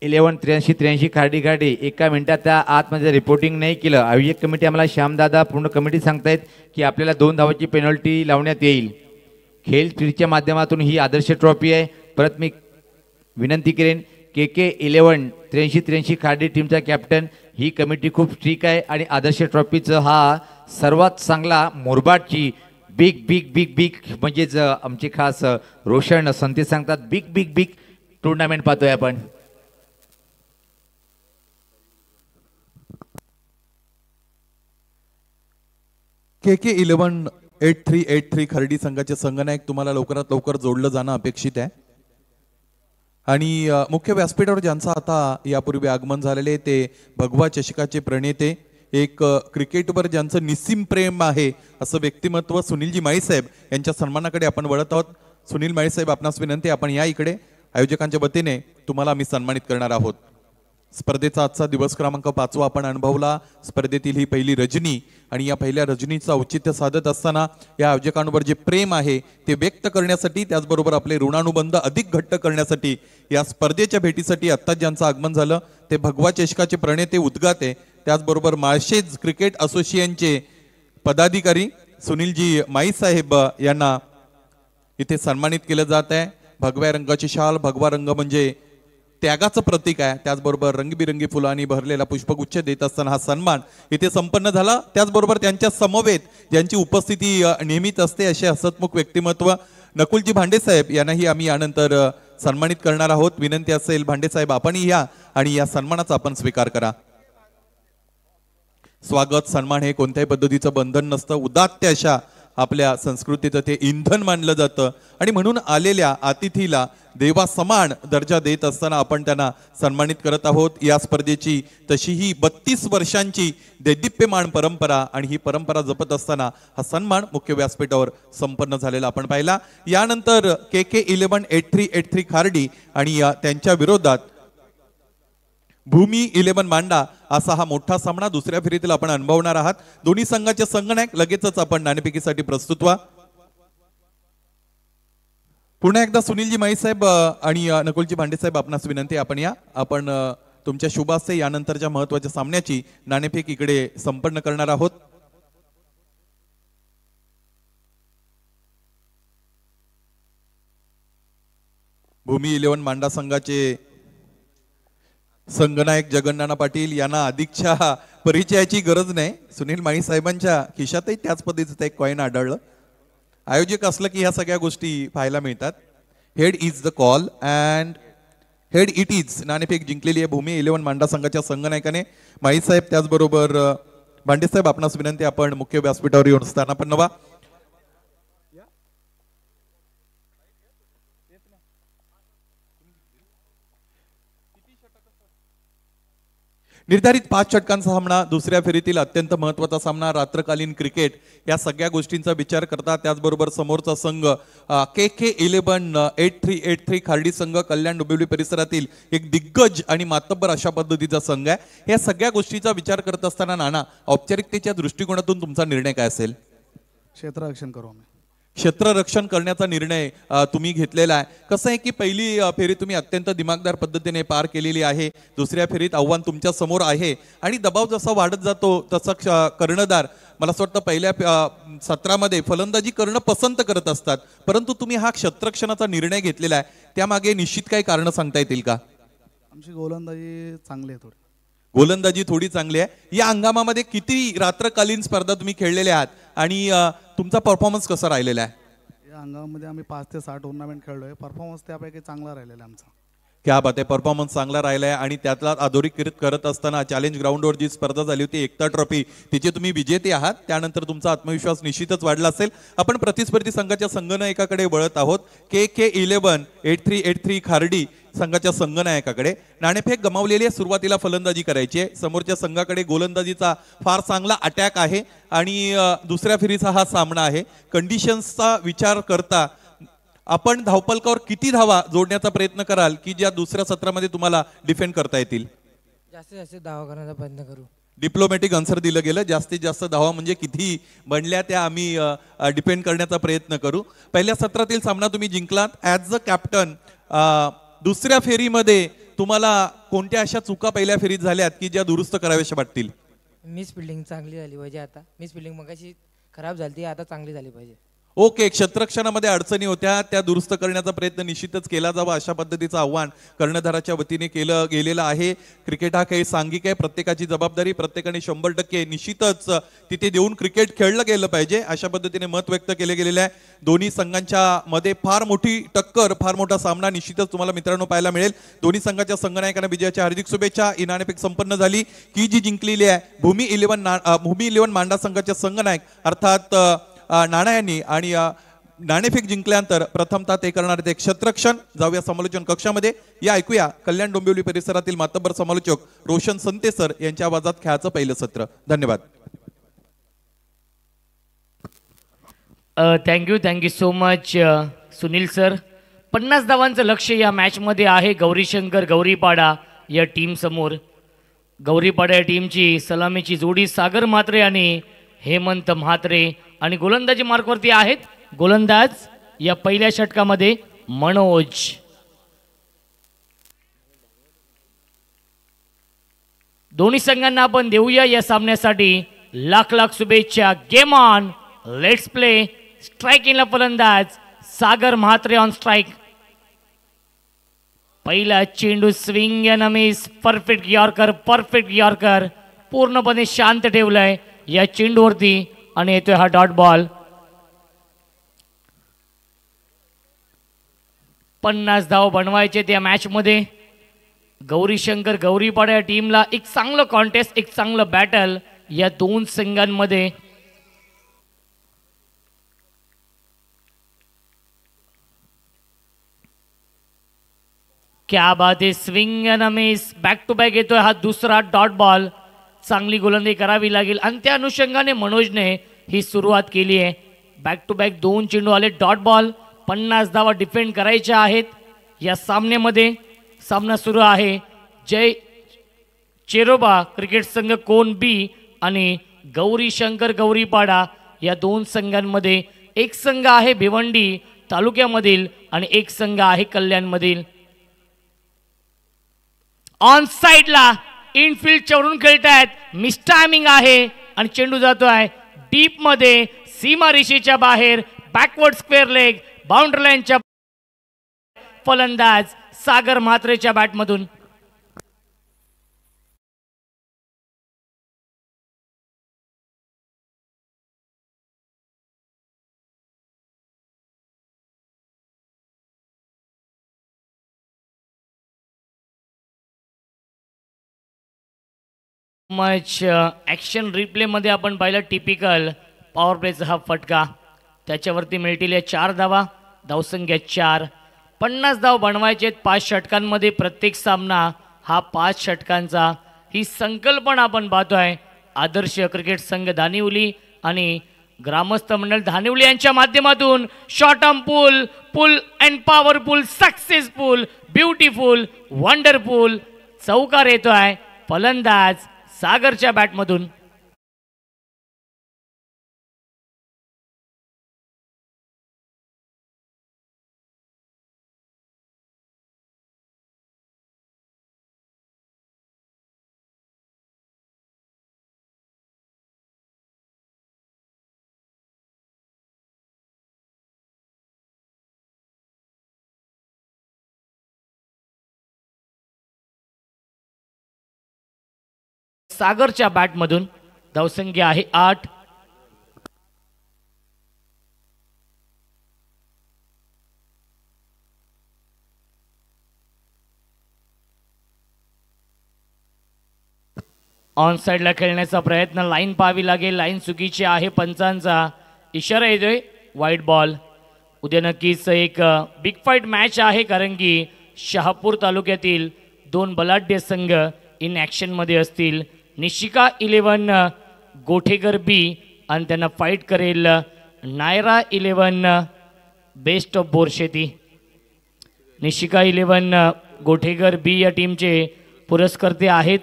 11 83 खाडी एका मिनिटात त्या आतमध्ये रिपोर्टिंग नाही केलं. आयोजक कमिटी आम्हाला श्यामदादा पूर्ण कमिटी सांगतायत की आपल्याला 2 धावाची पेनल्टी लावण्यात येईल. खेळ स्पीडच्या माध्यमातून ही आदर्श ट्रॉफी आहे. परत मी विनंती करेन के 11 83 खाडी टीमचा कॅप्टन. ही कमिटी खूप स्ट्रिक आहे आणि आदर्श ट्रॉफीचं हा सर्वात चांगला मुरबाडची बिग बिग बिग बिग म्हणजेच आमचे खास रोशन संते सांगतात बिग बिग बिग टुर्नामेंट पाहतोय आपण. KK118383 खर्डी संघाचे संघनायक तुम्हाला लवकरात लवकर जोडलं जाणं अपेक्षित आहे. आणि मुख्य व्यासपीठावर ज्यांचं आता यापूर्वी आगमन झालेले ते भगवा चषकाचे प्रणेते, एक क्रिकेटवर ज्यांचं निस्सीम प्रेम आहे असं व्यक्तिमत्व सुनीलजी माळीसाहेब यांच्या सन्मानाकडे आपण वळत आहोत. सुनील माळीसाहेब, आपणास विनंती, आपण या इकडे. आयोजकांच्या वतीने तुम्हाला आम्ही सन्मानित करणार आहोत. स्पर्धेचा आजचा दिवस क्रमांक 5 आपण अनुभवला. स्पर्धेतील ही पहिली रजनी आणि या पहिल्या रजनीचं औचित्य साधत असताना या आयोजकांवर जे प्रेम आहे ते व्यक्त करण्यासाठी, त्याचबरोबर आपले ऋणानुबंध अधिक घट्ट करण्यासाठी या स्पर्धेच्या भेटीसाठी आत्ता ज्यांचं आगमन झालं ते भगवा चषकाचे प्रणेते, उद्गाते, त्याचबरोबर माळशेज क्रिकेट असोसिएशनचे पदाधिकारी सुनीलजी माळीसाहेब यांना इथे सन्मानित केलं जात आहे. भगव्या रंगाची शाल, भगवा रंग म्हणजे त्यागाचं प्रतीक आहे. त्याचबरोबर रंगीबिरंगी फुलांनी भरलेला पुष्पगुच्छ देत असताना हा सन्मान इथे संपन्न झाला. त्याचबरोबर त्यांच्या समवेत ज्यांची उपस्थिती नेहमीच असते असे हसतमुख व्यक्तिमत्व नकुलजी भांडेसाहेब यांनाही आम्ही यानंतर सन्मानित करणार आहोत. विनंती असेल भांडेसाहेब आपणही या आणि या सन्मानाचा आपण स्वीकार करा. स्वागत सन्मान हे कोणत्याही पद्धतीचं बंधन नसतं. उदात्त अशा आपल्या संस्कृतीचं ते इंधन मानलं जातं आणि म्हणून आलेल्या अतिथीला देवा समान दर्जा देत असताना आपण त्यांना सन्मानित करत आहोत. या स्पर्धेची तशीही 32 वर्षांची दैदिप्यमान परंपरा आणि ही परंपरा जपत असताना हा सन्मान मुख्य व्यासपीठावर संपन्न झालेला आपण पाहिला. यानंतर KK118383 खार्डी आणि त्यांच्या विरोधात भूमी 11 मांडा असा हा मोठा सामना दुसऱ्या फेरीतील आपण अनुभवणार आहात. दोन्ही संघाचे संघनायक लगेचच आपण नाणेफेकीसाठी प्रस्तुत व्हा. पुन्हा एकदा सुनीलजी माळीसाहेब आणि नकुलजी भांडेसाहेब आपणास विनंती, आपण या. आपण तुमच्या शुभ हस्ते यानंतरच्या महत्वाच्या सामन्याची नाणेफेक इकडे संपन्न करणार आहोत. भूमी 11 मांडा संघाचे संघनायक जगन्नाना पाटील यांना अधिकच्या परिचयाची गरज नाही. सुनील माळी साहेबांच्या खिशातही त्याच पद्धतीचं एक कॉइन आढळलं. आयोजक असलं की ह्या सगळ्या गोष्टी पाहायला मिळतात. Head is the call and head it is. नाणेफेक जिंकलेली आहे भूमी 11 मांडा संघाच्या संघनायकाने माळी साहेब. त्याचबरोबर भांडेसाहेब आपणास विनंती, आपण मुख्य व्यासपीठावर येऊन स्थानापन्न व्हा. निर्धारित 5 षटकांचा सामना, दुसऱ्या फेरीतील अत्यंत महत्वाचा सामना, रात्रकालीन क्रिकेट या सगळ्या गोष्टींचा विचार करता त्याचबरोबर समोरचा संघ KK118383 खार्डी संघ कल्याण डोंबिवली परिसरातील एक दिग्गज आणि मातब्बर अशा पद्धतीचा संघ आहे. या सगळ्या गोष्टीचा विचार करत असताना नाना, औपचारिकतेच्या दृष्टिकोनातून तुमचा निर्णय काय असेल? क्षेत्ररक्षण करू आम्ही. क्षेत्ररक्षण करण्याचा निर्णय तुम्ही घेतलेला आहे. कसं आहे की पहिली फेरी तुम्ही अत्यंत दिमागदार पद्धतीने पार केलेली आहे. दुसऱ्या फेरीत आव्हान तुमच्या समोर आहे आणि दबाव जसा वाढत जातो तसा कर्णधार मला असं वाटतं पहिल्या सत्रामध्ये फलंदाजी करणं पसंत करत असतात, परंतु तुम्ही हा क्षेत्ररक्षणाचा निर्णय घेतलेला आहे. त्यामागे निश्चित काही कारण सांगता येतील का? आमची गोलंदाजी चांगली आहे थोडी. गोलंदाजी थोडी चांगली आहे. या हंगामामध्ये किती रात्रकालीन स्पर्धा तुम्ही खेळलेल्या आहात आणि तुमचा परफॉर्मन्स कसा राहिलेला आहे? या हंगामामध्ये आम्ही 5 ते 6 टुर्नामेंट खेळलोय. परफॉर्मन्स त्यापैकी चांगला राहिलेला आहे आमचा. क्या बात आहे. परफॉर्मन्स चांगला राहिला आहे आणि त्यातला अधोरेखित करत असताना चॅलेंज ग्राउंडवर जी स्पर्धा झाली होती एकता ट्रॉफी, तिचे तुम्ही विजेते आहात. त्यानंतर तुमचा आत्मविश्वास निश्चितच वाढला असेल. आपण प्रतिस्पर्धी संघाच्या संघनायकाकडे वळत आहोत. KK118383 खार्डी संघाच्या संघनायकाकडे. नाणेफेक गमावलेली आहे. सुरुवातीला फलंदाजी करायची आहे. समोरच्या संघाकडे गोलंदाजीचा फार चांगला अटॅक आहे आणि दुसऱ्या फेरीचा हा सामना आहे. कंडिशन्सचा विचार करता आपण धावपलकावर किती धावा जोडण्याचा प्रयत्न कराल की ज्या दुसऱ्या सत्रामध्ये तुम्हाला डिफेंड करता येतील? जास्तीत जास्त धावा करण्याचा प्रयत्न करू. डिप्लोमॅटिक आन्सर दिलं गेलं. जास्तीत जास्त धावा म्हणजे किती बनल्या त्या आम्ही डिपेंड करण्याचा प्रयत्न करू. पहिल्या सत्रातील सामना तुम्ही जिंकलात. ॲज अ कॅप्टन दुसऱ्या फेरीमध्ये तुम्हाला कोणत्या अशा चुका पहिल्या फेरीत झाल्यात की ज्या दुरुस्त कराव्याशा वाटतील? मिस फिल्डिंग चांगली झाली पाहिजे. आता मिस फिल्डिंग मगाशी खराब झाली, आता चांगली झाली पाहिजे. ओके, क्षेत्ररक्षणामध्ये अडचणी होत्या त्या दुरुस्त करण्याचा प्रयत्न निश्चितच केला जावा अशा पद्धतीचं आव्हान कर्णधाराच्या वतीने केलं गेलेलं आहे. क्रिकेट हा काही सांघिक आहे, प्रत्येकाची जबाबदारी प्रत्येकाने 100% निश्चितच तिथे देऊन क्रिकेट खेळलं गेलं पाहिजे अशा पद्धतीने मत व्यक्त केले गेलेले आहे. दोन्ही संघांच्या मध्ये फार मोठी टक्कर, फार मोठा सामना निश्चितच तुम्हाला मित्रांनो पाहायला मिळेल. दोन्ही संघाच्या संघनायकांना विजयाच्या हार्दिक शुभेच्छा. ही नाणेफेक संपन्न झाली की जी जिंकलेली आहे भूमी 11 मांडा संघाचे संघनायक अर्थात नाना यांनी आणि नाणेफेक जिंकल्यानंतर प्रथमतः ते करणार ते क्षेत्ररक्षण. जाऊया समालोचन कक्षामध्ये. या ऐकूया कल्याण डोंबिवली परिसरातील मातब्बर समालोचक रोशन संते सर यांच्या आवाजात खेळाचं पहिलं सत्र. धन्यवाद. Thank you so much Sunil sir. 50 धावांचं लक्ष या मॅचमध्ये आहे गौरीशंकर गौरीपाडा या टीम समोर. गौरीपाडा या टीमची सलामीची जोडी सागर म्हात्रे आणि हेमंत म्हात्रे आणि गोलंदाजी मार्कवरती आहेत. गोलंदाज या पहिल्या षटकामध्ये मनोज. दोन्ही संघांना आपण देऊया या सामन्यासाठी लाख लाख शुभेच्छा. Game on, let's play. स्ट्रायकिंगला फलंदाज सागर म्हात्रे ऑन स्ट्राइक. पहिला चेंडू swing and miss. Perfect yorker पूर्णपणे शांत ठेवलाय या चेंडूवरती आणि येतोय हा डॉट बॉल. 50 धाव बनवायचे त्या मॅच मध्ये. गौरीशंकर गौरीपाडा या टीमला एक चांगलं कॉन्टेस्ट, एक चांगलं बॅटल या दोन संघांमध्ये. क्या बात आहे. Swing and miss. Back to back येतोय हा दुसरा डॉट बॉल. चांगली गोलंदाजी करावी लागेल आणि त्या अनुषंगाने मनोजने ही सुरुवात केली आहे. बॅक टू बॅक 2 चेंडू आले डॉट बॉल. 50 धावा डिफेंड करायच्या आहेत या सामन्यामध्ये. सामना सुरू आहे. जय चेरोबा क्रिकेट संघ कोण बी आणि गौरीशंकर गौरीपाडा या दोन संघांमध्ये. एक संघ आहे भिवंडी तालुक्यामधील आणि एक संघ आहे कल्याणमधील. ऑन साइडला इनफिल्डच्या वरून खेळतायत. मिस टायमिंग आहे आणि चेंडू जातोय डीप मध्ये सीमा रेषेच्या बाहेर. बॅकवर्ड स्क्वेअर लेग बाउंड्री लाईनच्या. फलंदाज सागर म्हात्रेच्या बॅटमधून. मच ॲक्शन रिप्लेमध्ये आपण पाहिलं टिपिकल पॉवर प्लेचा हा फटका. त्याच्यावरती मिळतील या 4 धावा. धावसंख्या 4. 50 धाव बनवायचे 5 षटकांमध्ये. प्रत्येक सामना हा 5 षटकांचा. ही संकल्पना आपण पाहतोय आदर्श क्रिकेट संघ धानिवली आणि ग्रामस्थ मंडळ धानिवली यांच्या माध्यमातून. Short arm pull and powerful, successful, beautiful, wonderful. चौकार येतोय फलंदाज सागरच्या बॅटमधून. सागरच्या बॅटमधून धावसंख्या आहे 8. ऑन साइडला खेळण्याचा प्रयत्न. लाईन पाहावी लागेल. लाईन चुकीची आहे. पंचांचा इशारा येतोय वाईट बॉल. उद्या नक्कीच एक बिग फाईट मॅच आहे कारण की शहापूर तालुक्यातील 2 बलाढ्य संघ इन ॲक्शनमध्ये असतील. निशिका 11 गोठेकर बी आणि त्यांना फाईट करेल नायरा 11 बेस्ट ऑफ बोरशेती. निशिका 11 गोठेकर बी या टीमचे पुरस्कर्ते आहेत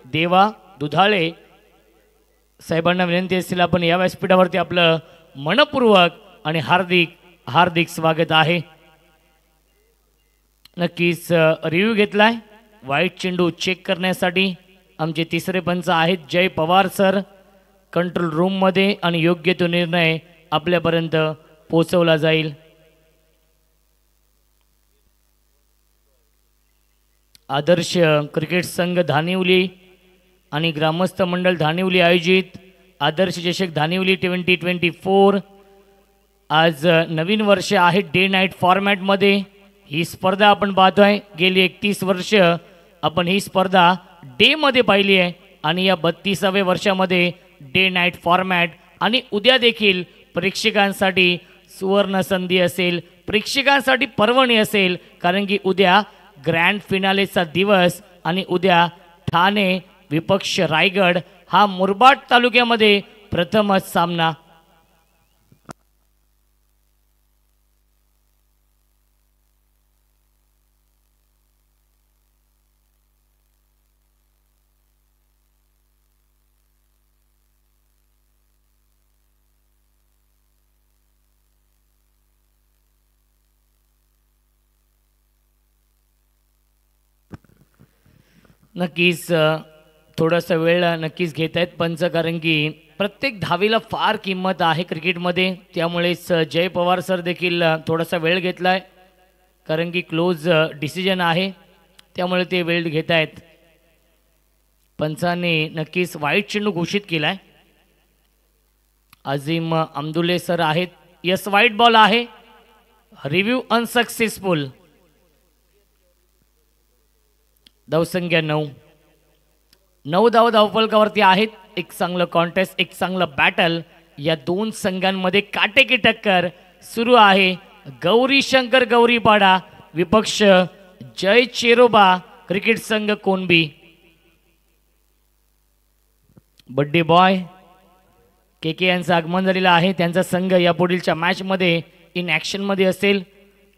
देवा दुधाळे साहेबांना विनंती असतील आपण या व्यासपीठावरती आपलं मनपूर्वक आणि हार्दिक हार्दिक स्वागत आहे. नक्कीच रिव्ह्यू घेतलाय वाईट चेंडू चेक करण्यासाठी. आमचे तिसरे पंच आहेत जय पवार सर कंट्रोल रूममध्ये आणि योग्य तो निर्णय आपल्यापर्यंत पोचवला जाईल. आदर्श क्रिकेट संघ धानिवली आणि ग्रामस्थ मंडळ धानिवली आयोजित आदर्श चषक धानिवली 2024. आज नवीन वर्ष आहे डे नाईट फॉर्मॅटमध्ये. ही स्पर्धा आपण पाहतोय. गेली 31 वर्ष आपण ही स्पर्धा डेमध्ये पाहिली आहे आणि या 32व्या वर्षामध्ये डे नाईट फॉर्मॅट. आणि उद्या देखील प्रेक्षकांसाठी सुवर्ण संधी असेल, प्रेक्षकांसाठी पर्वणी असेल, कारण की उद्या ग्रँड फिनालेचा दिवस आणि उद्या ठाणे विपक्ष रायगड हा मुरबाड तालुक्यामध्ये प्रथमच सामना. नक्कीच थोडासा वेळ नक्कीच घेत आहेत पंच, कारण की प्रत्येक धावेला फार किंमत आहे क्रिकेटमध्ये. त्यामुळेच जय पवार सर देखील थोडासा वेळ घेतला आहे, कारण की क्लोज डिसिजन आहे, त्यामुळे ते वेळ घेत आहेत. पंचांनी नक्कीच वाईट चेंडू घोषित केला आहे. अजीम अमदुल्ले सर आहेत. यस, वाईट बॉल आहे. Review unsuccessful. धावसंख्या 9 धावफलकावरती आहेत. एक चांगलं कॉन्टेस्ट, एक चांगलं बॅटल. या दोन संघांमध्ये काटेकी टक्कर सुरू आहे. गौरी शंकर गौरीपाडा विपक्ष जय चेरोबा क्रिकेट संघ कोणबी. बड्डे बॉय के के यांचं आगमन झालेलं आहे. त्यांचा संघ या पुढीलच्या मॅचमध्ये इन ॲक्शनमध्ये असेल.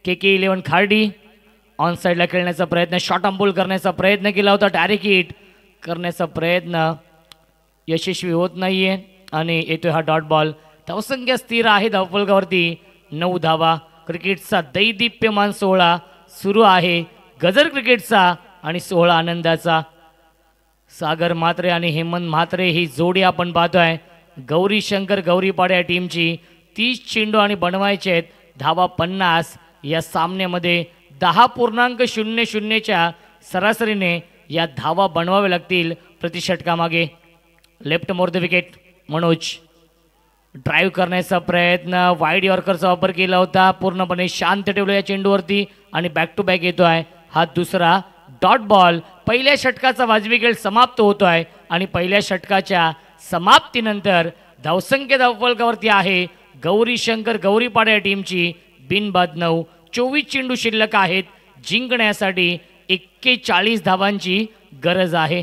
KK11 खार्डी ऑन साईडला खेळण्याचा प्रयत्न, शॉर्ट अंबोल करण्याचा प्रयत्न केला होता, डायरेक्ट हिट करण्याचा प्रयत्न यशस्वी होत नाहीये आणि येतोय हा डॉट बॉल. धावसंख्या स्थिर आहे धावफलकावरती 9 धावा. क्रिकेटचा दैदिप्यमान सोहळा सुरू आहे. गजर क्रिकेटचा आणि सोहळा आनंदाचा. सागर म्हात्रे आणि हेमंत म्हात्रे ही जोडी आपण पाहतोय. गौरी शंकर गौरीपाडा या टीमची 30 चेंडू आणि बनवायचे आहेत. धावा 50. या सामन्यामध्ये 10.00च्या सरासरीने या धावा बनवाव्या लागतील प्रति षटकामागे. Left more the wicket. Manoj drive करण्याचा प्रयत्न, वाईड यॉर्करचा वापर केला होता, पूर्णपणे शांत ठेवलं या चेंडूवरती आणि बॅक टू बॅक येतोय हा दुसरा डॉट बॉल. पहिल्या षटकाचा वाजवी खेळ समाप्त होतोय आणि पहिल्या षटकाच्या समाप्तीनंतर धावसंख्या धावफलकावरती आहे गौरी शंकर गौरीपाडा या टीमची बिनबाद 9. 24 चेंडू शिल्लक आहेत. जिंकण्यासाठी 41 धावांची गरज आहे.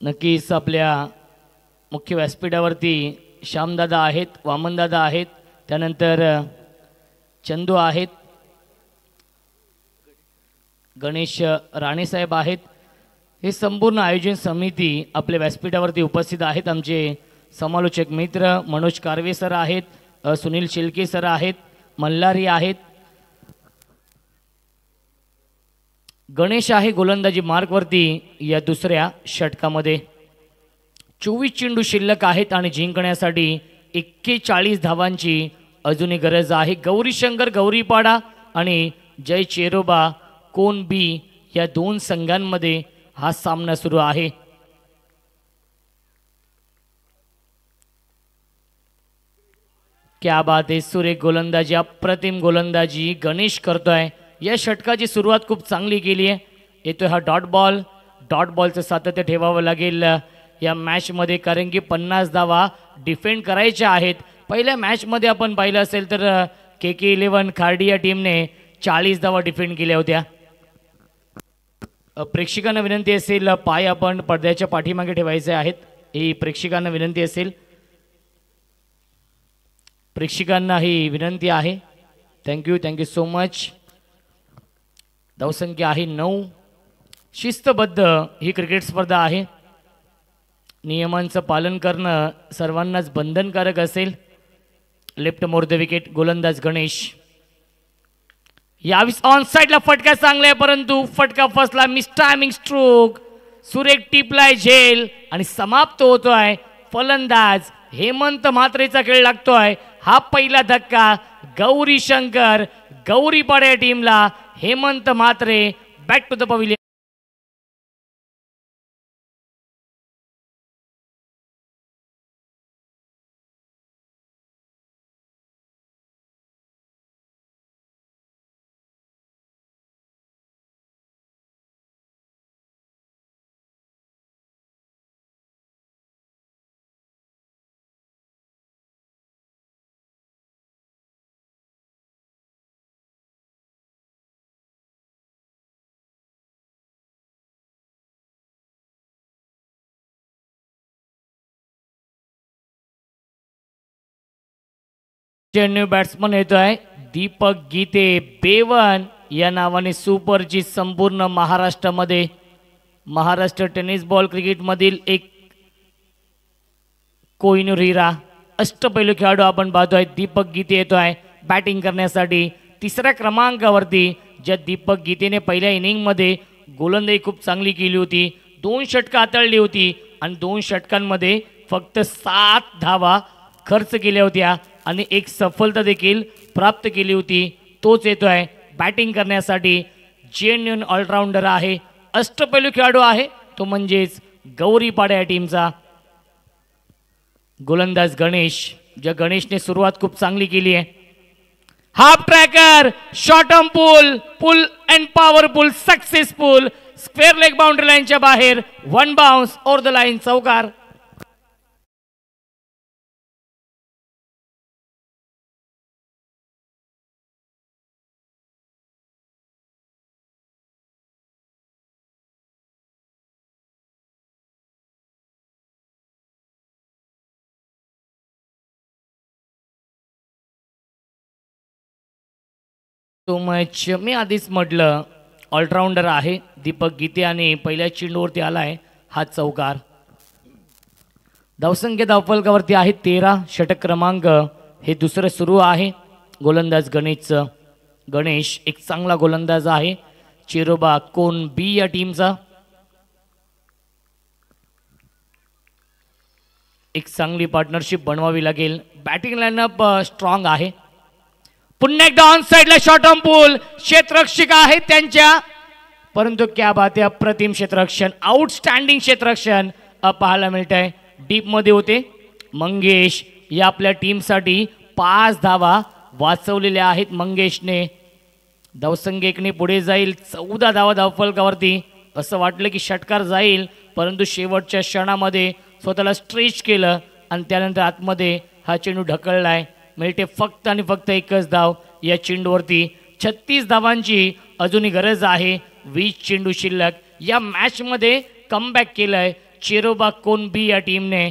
नक्कीच आपल्या मुख्य व्यासपीठावरती श्यामदादा आहेत, वामनदादा आहेत, त्यानंतर चंदू आहेत, गणेश राणेसाहेब आहेत. हे संपूर्ण आयोजन समिती आपल्या व्यासपीठावरती उपस्थित आहेत. आमचे समालोचक मित्र मनोज कारवे सर आहेत, सुनील शिल्के सर आहेत, मल्हारी आहेत, गणेश आहे गोलंदाजी मार्कवरती या दुसऱ्या षटकामध्ये. 24 चेंडू शिल्लक आहेत आणि जिंकण्यासाठी 41 धावांची अजूनही गरज आहे. गौरी शंकर गौरीपाडा आणि जय चेरोबा कोण बी या दोन संघांमध्ये हा सामना सुरू आहे. क्या बात आहे. सुरेख गोलंदाजी, अप्रतिम गोलंदाजी गणेश करतोय. या षटकाची सुरुवात खूप चांगली केली आहे. येतोय हा डॉट बॉल. डॉट बॉलचं सातत्य ठेवावं लागेल या मॅचमध्ये, कारण की 50 धावा डिफेंड करायच्या आहेत. पहिल्या मॅचमध्ये आपण पाहिलं असेल तर KK11 खार्डी या टीमने 40 धावा डिफेंड केल्या होत्या. प्रेक्षकांना विनंती असेल, पाय आपण पडद्याच्या पाठीमागे ठेवायचे आहेत. ही प्रेक्षकांना विनंती असेल, प्रेक्षकांना ही विनंती आहे. Thank you so much. धावसंख्या आहे 9. शिस्तबद्ध ही क्रिकेट स्पर्धा आहे. नियमांचं पालन करणं सर्वांनाच बंधनकारक असेल. लेफ्ट मोर द विकेट गोलंदाज गणेश. यावेळी ऑन साईडला फटका चांगला आहे, परंतु फटका फसला. Miss timing stroke. सुरेख टिपलाय झेल आणि समाप्त होतोय. फलंदाज हेमंत म्हात्रेचा खेळ लागतोय. हा पहिला धक्का गौरी शंकर गौरीपाडा या टीमला. Hemant Mhatre back to the pavilion. Chennai batsman येतोय दीपक गीते. बेवन या नावाने सुपरची संपूर्ण महाराष्ट्रामध्ये महाराष्ट्र टेनिस बॉल क्रिकेटमधील एक कोहिनूर हिरा अष्टपैलू खेळाडू आपण पाहतोय. दीपक गीते येतोय बॅटिंग करण्यासाठी. तिसऱ्या क्रमांकावरती ज्या दीपक गीतेने पहिल्या इनिंगमध्ये गोलंदाजी खूप चांगली केली होती. 2 षटकं हाताळली होती आणि 2 षटकांमध्ये फक्त 7 धावा खर्च केल्या होत्या आणि एक सफलता देखील प्राप्त केली होती. तोच येतोय बॅटिंग करण्यासाठी. जेन्युइन ऑलराऊंडर आहे. अष्टपैलू खेळाडू आहे तो म्हणजेच गौरीपाडा या टीमचा. गोलंदाज गणेश. ज्या गणेशने सुरुवात खूप चांगली केली आहे. Half tracker short on pull and powerful successful. Square leg boundary लाईनच्या बाहेर. 1 बाउन्स ओव्हर द लाईन. चौकार. तो मॅच मी आधीच म्हटलं ऑलराऊंडर आहे दीपक गीते आणि पहिल्या चेंडूवरती आलाय. हा चौकार. धावसंख्या धावफलकावरती आहे 13. षटक क्रमांक हे दुसरं सुरू आहे गोलंदाज गणेशचं. गणेश एक चांगला गोलंदाज आहे. चिरोबा कोण बी या टीमचा. एक चांगली पार्टनरशिप बनवावी लागेल. बॅटिंग लाईनअप स्ट्रॉंग आहे. पुन्हा एकदा ऑन साइडला शॉर्ट ऑन पूल. क्षेत्ररक्षक आहे त्यांच्या, परंतु क्या बात आहे, अप्रतिम क्षेत्ररक्षण, आउटस्टँडिंग क्षेत्ररक्षण पाहायला मिळत आहे. डीप मध्ये होते मंगेश. या आपल्या टीमसाठी 5 धावा वाचवलेल्या आहेत मंगेशने. धावसंख्या 1ने पुढे जाईल. 14 धावा धावफलकावरती. असं वाटलं की षटकार जाईल, परंतु शेवटच्या क्षणामध्ये स्वतःला स्ट्रेच केलं आणि त्यानंतर आतमध्ये हा चेंडू ढकललाय. मिळते फक्त आणि फक्त 1च धाव या चेंडूवरती. 36 धावांची अजूनही गरज आहे. 20 चेंडू शिल्लक. या मॅचमध्ये कमबॅक केलंय चिरोबा कोनबी या टीमने.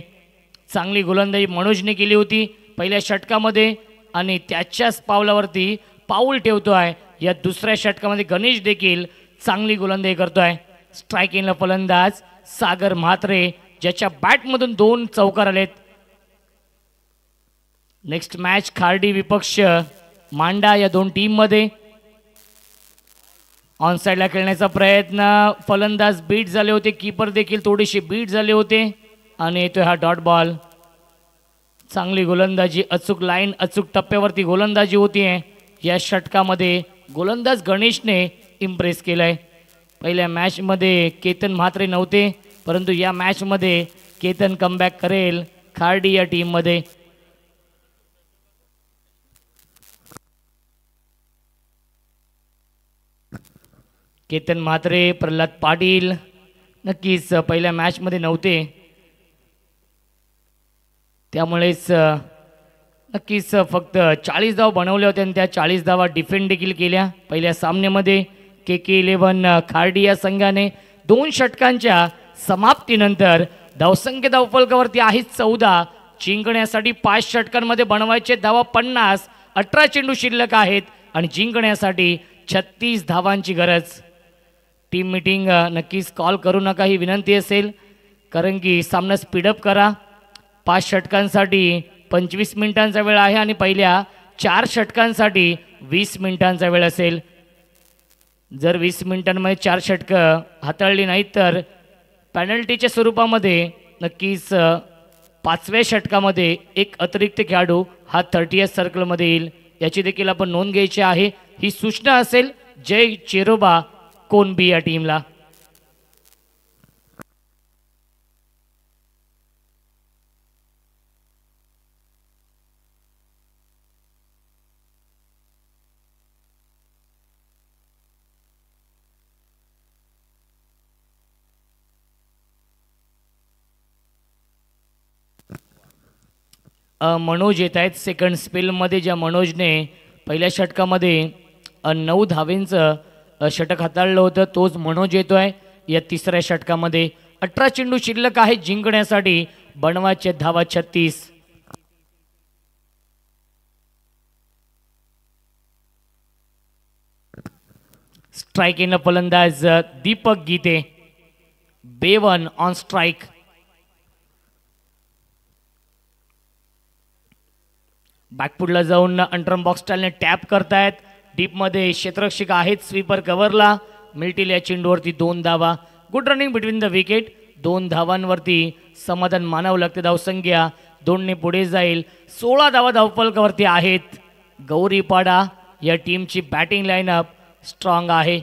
चांगली गोलंदाजी मनोजने केली होती पहिल्या षटकामध्ये आणि त्याच्याच पावलावरती पाऊल ठेवतोय या दुसऱ्या षटकामध्ये. गणेश देखील चांगली गोलंदाजी करतोय. स्ट्रायकिंगला फलंदाज सागर म्हात्रे, ज्याच्या बॅटमधून 2 चौकार आलेत. नेक्स्ट मॅच खार्डी विपक्ष मांडा या 2 टीममध्ये. ऑन साइडला खेळण्याचा प्रयत्न. फलंदाज बीट झाले होते, कीपर देखील थोडीशी बीट झाले होते आणि येतोय हा डॉट बॉल. चांगली गोलंदाजी, अचूक लाईन, अचूक टप्प्यावरती गोलंदाजी होतीये या षटकामध्ये. गोलंदाज गणेशने इम्प्रेस केलाय. पहिल्या मॅचमध्ये केतन म्हात्रे नव्हते, परंतु या मॅचमध्ये केतन कमबॅक करेल खार्डी या टीममध्ये. केतन म्हात्रे, प्रल्हाद पाटील नक्कीच पहिल्या मॅचमध्ये नव्हते, त्यामुळेच नक्कीच फक्त 40 धावा बनवल्या होत्या आणि त्या 40 धावा डिफेंड देखील केल्या पहिल्या सामन्यामध्ये. KK11 खार्डी या संघाने 2 षटकांच्या समाप्तीनंतर धावसंख्या धावफलकावरती आहे 14. जिंकण्यासाठी 5 षटकांमध्ये बनवायचे धावा 50. 18 चेंडू शिल्लक आहेत आणि जिंकण्यासाठी 36 धावांची गरज. टीम मीटिंग नक्कीच कॉल करू नका ही विनंती असेल, कारण की सामना स्पीडअप करा. 5 षटकांसाठी 25 मिनिटांचा वेळ आहे आणि पहिल्या 4 षटकांसाठी 20 मिनिटांचा वेळ असेल. जर 20 मिनिटांमध्ये 4 षटकं हाताळली नाहीत तर पॅनल्टीच्या स्वरूपामध्ये नक्कीच 5व्या षटकामध्ये एक अतिरिक्त खेळाडू हा 30th सर्कलमध्ये येईल, याची देखील आपण नोंद घ्यायची आहे. ही सूचना असेल जय चेरोबा कोनबी या टीमला. मनोज येत आहेत सेकंड स्पेलमध्ये, ज्या मनोजने पहिल्या षटकामध्ये 9 धावेंचं षटक हाताळलं होतं, तोच मनोज येतो आहे या तिसऱ्या षटकामध्ये. 18 चेंडू शिल्लक आहे जिंकण्यासाठी, बनवायचे धावा 36. स्ट्राइक इन फलंदाज दीपक गीते. बेवन ऑन स्ट्राइक. बॅकफुटला जाऊन अंटरम बॉक्स स्टाईलने टॅप करतायत. डीपमध्ये क्षेत्ररक्षक आहेत स्वीपर कव्हरला. मिळतील या चेंडूवरती 2 धावा. Good running between the wicket. 2 धावांवरती समाधान मानावं लागते. धावसंख्या 2ने पुढे जाईल. 16 धावा धावफलकावरती आहेत. गौरीपाडा या टीमची बॅटिंग लाईनअप स्ट्रॉंग आहे.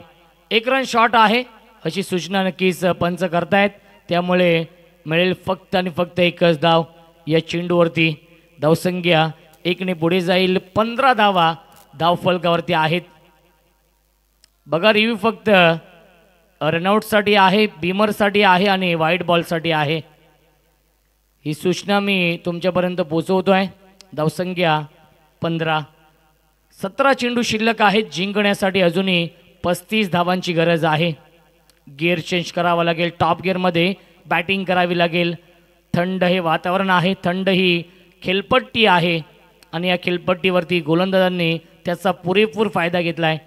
1 रन शॉट आहे अशी सूचना नक्कीच पंच करतायत, त्यामुळे मिळेल फक्त आणि फक्त 1च धाव या चेंडूवरती. धावसंख्या 1ने पुढे जाईल. 15 धावा धावफलकावरती आहेत. बघा रिव्ह्यू फक्त रनआउटसाठी आहे, बीमरसाठी आहे आणि व्हाईट बॉलसाठी आहे. ही सूचना मी तुमच्यापर्यंत पोहोचवतो आहे. धावसंख्या 15. 17 चेंडू शिल्लक आहेत जिंकण्यासाठी. अजूनही 35 धावांची गरज आहे. गिअर चेंज करावा लागेल. टॉप गिअरमध्ये बॅटिंग करावी लागेल. थंड हे वातावरण आहे, थंड ही खेळपट्टी आहे आणि या खेळपट्टीवरती गोलंदाजांनी त्याचा पुरेपूर फायदा घेतलाय.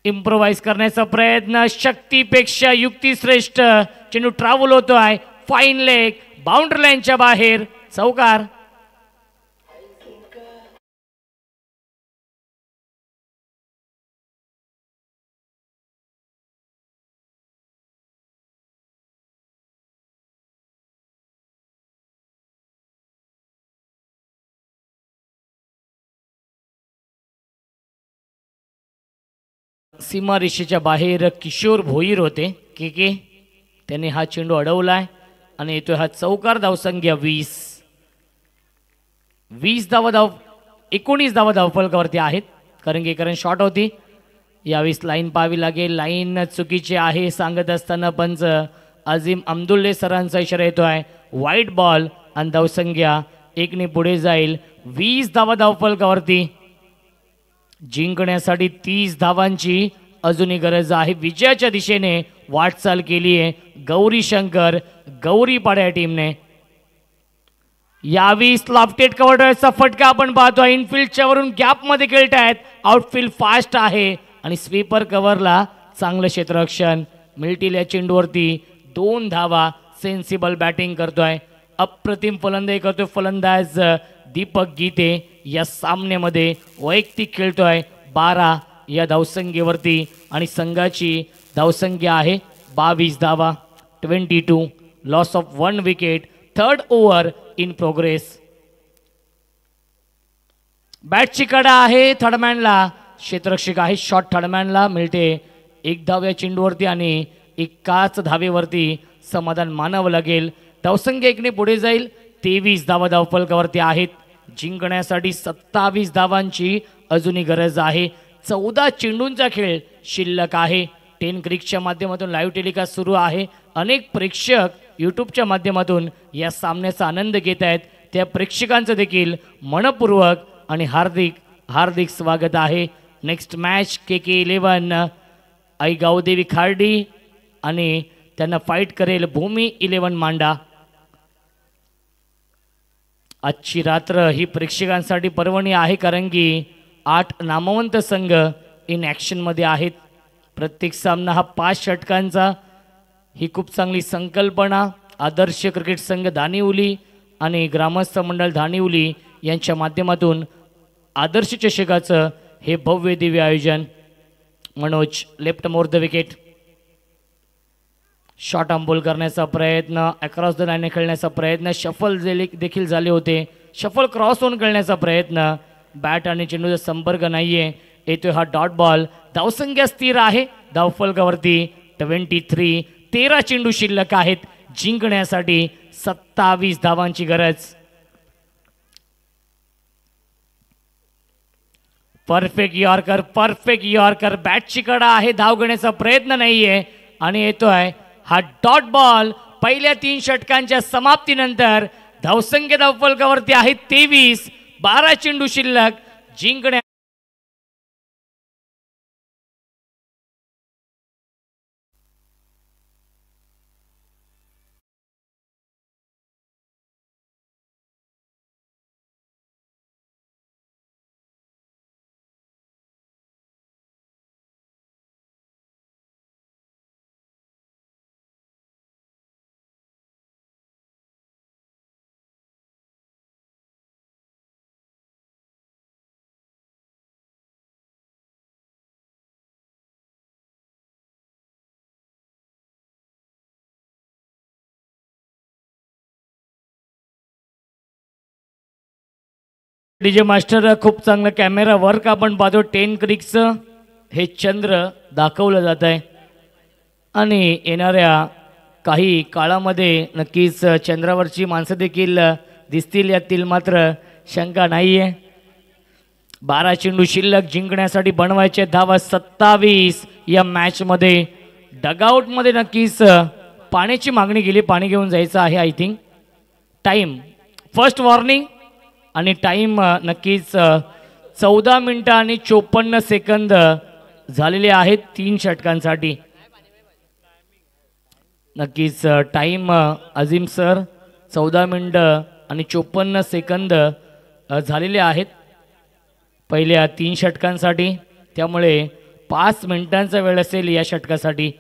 इम्प्रोवाइज करण्याचा प्रयत्न, शक्तीपेक्षा युक्ती श्रेष्ठ. चेंडू ट्रॅव्हल होतो आहे. फाईन लेग, बाउंड्री लाईनच्या बाहेर, चौकार. सीमा रेषेच्या बाहेर किशोर भोईर होते के त्याने हा चेंडू अडवलाय आणि येतोय हा चौकार. धावसंख्या 20 धावा 19 धावा धावफलकावरती आहेत, कारण की कारण शॉट होती. यावेळेस लाईन पाहावी लागेल. लाईन चुकीची आहे सांगत असताना पंच अजीम अब्दुल्ले सरांचा इशारा येतो आहे. व्हाईट बॉल आणि धावसंख्या 1ने पुढे जाईल. 20 धावा धावफलकावरती. जिंकण्यासाठी 30 धावांची अजूनही गरज आहे. विजयाच्या दिशेने वाटचाल केली आहे गौरी शंकर गौरीपाडा या टीमने. यावेळी स्लॉफ्टेड कव्हरचा फटका आपण पाहतो. इनफिल्डच्या वरून गॅपमध्ये खेळतायत. आउटफील्ड फास्ट आहे आणि स्वीपर कव्हरला चांगलं क्षेत्ररक्षण. मिळतील या चेंडूवरती 2 धावा. सेन्सिबल बॅटिंग करतोय, अप्रतिम फलंदाजी करतोय फलंदाज दीपक गीते. या सामन्यामध्ये वैयक्तिक खेळतोय 12 या धावसंख्येवरती आणि संघाची धावसंख्या आहे 22 धावा. 22. Loss of 1 wicket. 3rd over in progress. बॅटची कडा आहे थर्डमॅनला. क्षेत्ररक्षक आहे शॉट थर्डमॅनला. मिळते 1 धाव या चेंडूवरती आणि एकाच धावेवरती समाधान मानावं लागेल. धावसंख्या 1ने पुढे जाईल. 23 धावा धावफलकावरती आहेत. जिंकण्यासाठी 27 धावांची अजूनही गरज आहे. 14 चेंडूंचा खेळ शिल्लक आहे. 10 क्रिकच्या माध्यमातून लाईव्ह टेलिकास्ट सुरू आहे. अनेक प्रेक्षक यूट्यूबच्या माध्यमातून या सामन्याचा आनंद घेत आहेत. त्या प्रेक्षकांचं देखील मनपूर्वक आणि हार्दिक हार्दिक स्वागत आहे. नेक्स्ट मॅच KK11 आई गावदेवी खार्डी आणि त्यांना फाईट करेल भूमी 11 मांडा. आजची रात्र ही प्रेक्षकांसाठी पर्वणी आहे, कारण की 8 नामवंत संघ इन ॲक्शनमध्ये आहेत. प्रत्येक सामना हा 5 षटकांचा. ही खूप चांगली संकल्पना आदर्श क्रिकेट संघ धानिवली आणि ग्रामस्थ मंडळ धानिवली यांच्या माध्यमातून आदर्श चषकाचं हे भव्य दिव्य आयोजन. Manoj left more the wicket. Short अंबोल करण्याचा प्रयत्न, अक्रॉस द लाईन खेळण्याचा प्रयत्न, शफल देखील झाले होते. शफल क्रॉस होऊन खेळण्याचा प्रयत्न, बॅट आणि चेंडूचा संपर्क नाहीये. येतोय हा डॉट बॉल. धावसंख्या स्थिर आहे धावफलकावरती 23. 13 चेंडू शिल्लक आहेत. जिंकण्यासाठी 27 धावांची गरज. Perfect yorker. बॅटची कडा आहे, धाव घेण्याचा प्रयत्न नाहीये आणि येतोय हा डॉट बॉल. पहिल्या 3 षटकांच्या समाप्तीनंतर धावसंख्या धावफलकावरती आहे 23. 12 चेंडू शिल्लक. जिंकण्या डीजे मास्टर खूप चांगलं कॅमेरा वर्क आपण पाहतो. 10 क्रिक्सचं हे चंद्र दाखवलं जात आहे आणि येणाऱ्या काही काळामध्ये नक्कीच चंद्रावरची माणसं देखील दिसतील यातील मात्र शंका नाही आहे. 12 चेंडू शिल्लक. जिंकण्यासाठी बनवायचे धावा 27 या मॅचमध्ये. डगआउटमध्ये नक्कीच पाण्याची मागणी केली, पाणी घेऊन जायचं आहे. I think time first warning आणि टाईम नक्कीच 14 मिनिटं आणि 54 सेकंद झालेले आहेत 3 षटकांसाठी. नक्कीच टाईम अजीम सर 14 मिनिटं आणि 54 सेकंद झालेले आहेत पहिल्या 3 षटकांसाठी. त्यामुळे 5 मिनिटांचा वेळ असेल या षटकासाठी.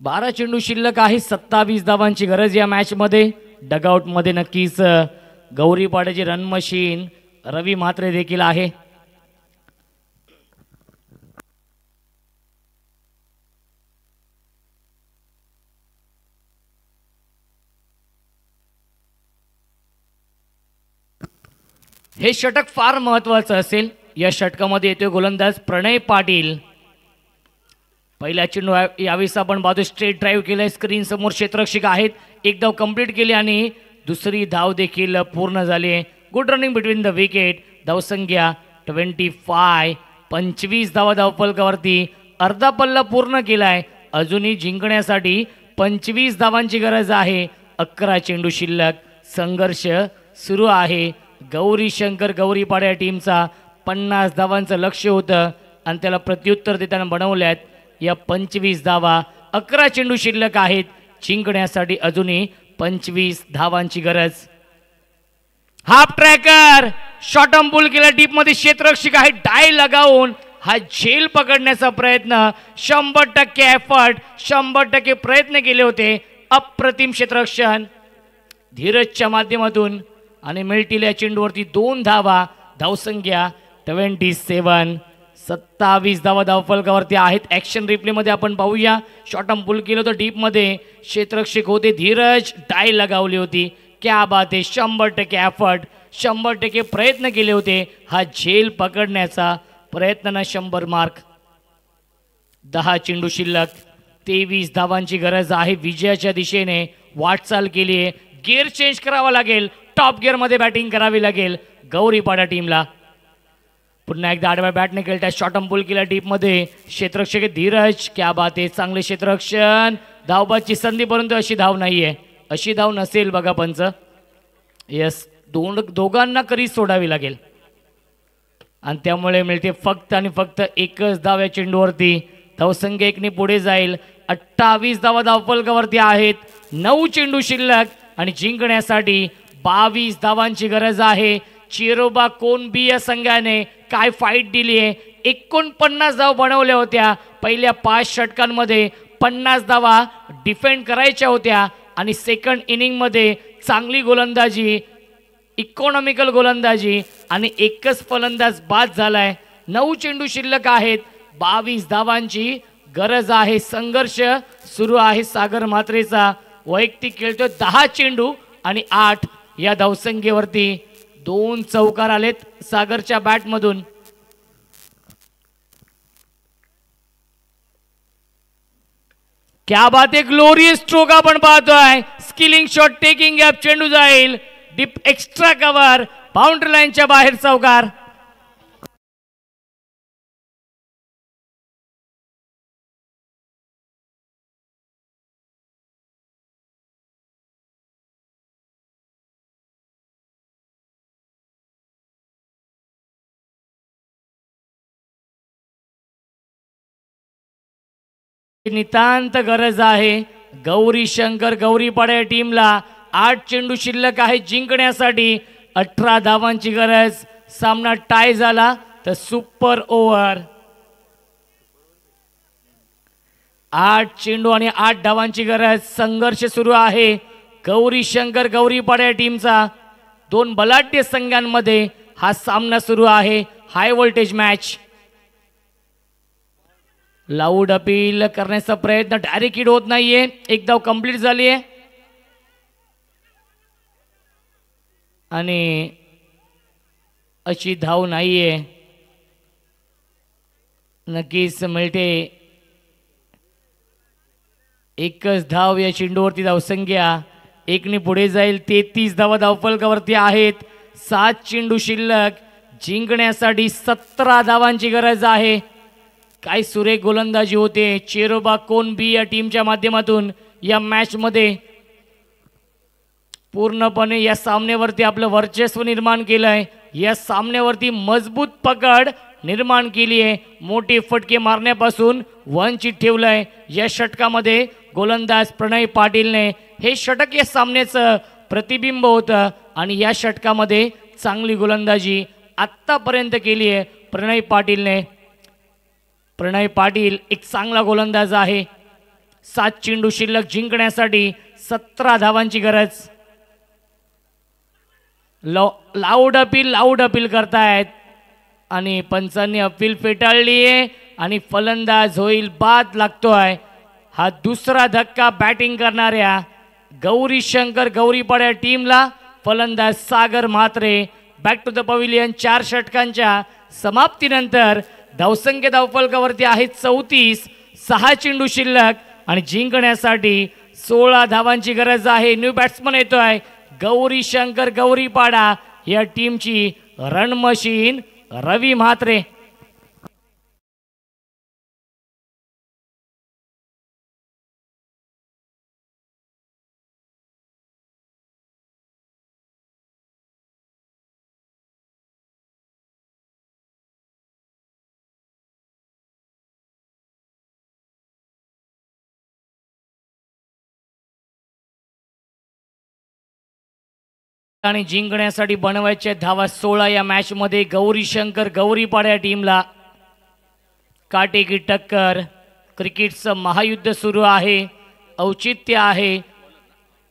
12 चेंडू शिल्लक आहे. 27 धावांची गरज या मॅचमध्ये. डगआउटमध्ये नक्कीच गौरीपाड्याची रन मशीन रवी म्हात्रे देखील आहे. हे षटक फार महत्वाचं असेल. या षटकामध्ये येतोय गोलंदाज प्रणय पाटील. पहिल्या चेंडू यावेळेस आपण पाहतो स्ट्रेट ड्राईव्ह केलाय. स्क्रीन समोर क्षेत्ररक्षक आहेत. एक धाव कंप्लीट केली आणि दुसरी धाव देखील पूर्ण झाली. Good running between the wicket. धावसंख्या 25. 25 धावा धावफलकावरती. अर्धा पल्ला पूर्ण केलाय. अजूनही जिंकण्यासाठी 25 धावांची गरज आहे. 11 चेंडू शिल्लक. संघर्ष सुरू आहे. गौरी शंकर गौरीपाड्या टीमचा 50 धावांचं लक्ष होतं आणि त्याला प्रत्युत्तर देताना बनवल्यात या 25 धावा. 11 चेंडू शिल्लक आहेत. जिंकण्यासाठी अजूनही 25 धावांची गरज. हाफ ट्रॅकर शॉर्ट अंबुल केला. डीप मध्ये क्षेत्ररक्षक आहे. डाय लगावून हा झेल पकडण्याचा प्रयत्न. 100% एफर्ट, 100% प्रयत्न केले होते. अप्रतिम क्षेत्ररक्षण धीरजच्या माध्यमातून आणि मिळतील या चेंडूवरती 2 धावा. धावसंख्या 27. 27 धावा धावफलकावरती आहेत. ॲक्शन रिप्लेमध्ये आपण पाहूया. शॉर्ट अंबुल केलं होतं डीप मध्ये. क्षेत्ररक्षक होते धीरज. डाय लगावली होती. क्या बात आहे. 100% एफर्ट, 100% प्रयत्न केले होते. हा झेल पकडण्याचा प्रयत्न 100 मार्क. 10 चेंडू शिल्लक. 23 धावांची गरज आहे. विजयाच्या दिशेने वाटचाल केली आहे. गिअर चेंज करावा लागेल. टॉप गिअरमध्ये बॅटिंग करावी लागेल गौरीपाडा टीमला. पुन्हा एकदा आडव्या बॅटने खेळतात. शॉर्ट अंबुल केला डीपमध्ये. क्षेत्ररक्षक धीरज. क्या बात आहे. चांगले क्षेत्ररक्षण. धावबाची संधी परंतु अशी धाव नाहीये. अशी धाव नसेल बघा पंच. यस, दोघांना करीच सोडावी लागेल आणि त्यामुळे मिळते फक्त आणि फक्त एकच धाव या चेंडूवरती. धावसंख्या 1ने पुढे जाईल. 28 धावा धावफलकावरती आहेत. 9 चेंडू शिल्लक आणि जिंकण्यासाठी 22 धावांची गरज आहे. चिरोबा कोणबी या संघाने काय फाईट दिली आहे. 49 धावा बनवल्या होत्या. पहिल्या 5 षटकांमध्ये 50 धावा डिफेंड करायच्या होत्या आणि सेकंड इनिंगमध्ये चांगली गोलंदाजी, इकॉनॉमिकल गोलंदाजी आणि एकच फलंदाज बाद झालाय. 9 चेंडू शिल्लक आहेत. 22 धावांची गरज आहे. संघर्ष सुरू आहे सागर म्हात्रेचा. वैयक्तिक खेळतोय 10 चेंडू आणि 8 या धावसंख्येवरती. 2 चौकार आलेत सागरच्या बॅटमधून. क्या बात आहे, ग्लोरियस स्ट्रोक आपण पाहतोय. स्किलिंग शॉट, टेकिंग गॅप, चेंडू जाईल डीप, एक्स्ट्रा कव्हर, बाउंड्री लाईनच्या बाहेर चौकार. नितांत गरज आहे गौरी शंकर गौरीपाडा या टीमला. 8 चेंडू शिल्लक आहे जिंकण्यासाठी. 18 धावांची गरज. सामना टाय झाला तर सुपर ओव्हर. 8 चेंडू आणि 8 धावांची गरज. संघर्ष सुरू आहे गौरी शंकर गौरीपाडा या टीमचा. 2 बलाढ्य संघांमध्ये हा सामना सुरू आहे. High voltage match. Loud appeal करण्याचा प्रयत्न, डायरेक्ट हिट होत नाहीये. एक धाव कंप्लीट झाली आहे आणि अशी धाव नाहीये. नक्कीच मिळते एकच धाव. या चेंडूवरती धावसंख्या 1ने पुढे जाईल. 33 धावा धावफलकावरती आहेत. 7 चेंडू शिल्लक. जिंकण्यासाठी 17 धावांची गरज आहे. काय सुरेख गोलंदाजी होते चेरोबा कोनबी या टीमच्या माध्यमातून. या मॅच मध्ये पूर्णपणे या सामन्यावरती आपलं वर्चस्व निर्माण केलंय. या सामन्यावरती मजबूत पकड निर्माण केली आहे. मोठे फटके मारण्यापासून वंचित ठेवलंय. या षटकामध्ये गोलंदाज प्रणय पाटीलने हे षटक या सामन्याचं प्रतिबिंब होतं आणि या षटकामध्ये चांगली गोलंदाजी आत्तापर्यंत केली आहे प्रणय पाटीलने. प्रणय पाटील एक चांगला गोलंदाज आहे. 7 चेंडू शिल्लक. जिंकण्यासाठी 17 धावांची गरज. लाऊड अपील करतायत आणि पंचांनी अपील फेटाळली आहे आणि फलंदाज होईल बाद लागतोय. हा दुसरा धक्का बॅटिंग करणाऱ्या गौरी शंकर गौरीपाडा टीमला. फलंदाज Sagar Mhatre. Back to the pavilion. 4 षटकांच्या समाप्तीनंतर धावसंख्या धावफलकावरती आहेत 34. 6 चेंडू शिल्लक आणि जिंकण्यासाठी 16 धावांची गरज आहे. न्यू बॅट्समन येतोय गौरी शंकर गौरीपाडा या टीमची रन मशीन रवी म्हात्रे. आणि जिंकण्यासाठी बनवायचे धावा 16 या मॅच मध्ये. गौरी शंकर गौरीपाडा या टीमला काटेकी टक्कर. क्रिकेटचं महायुद्ध सुरू आहे. औचित्य आहे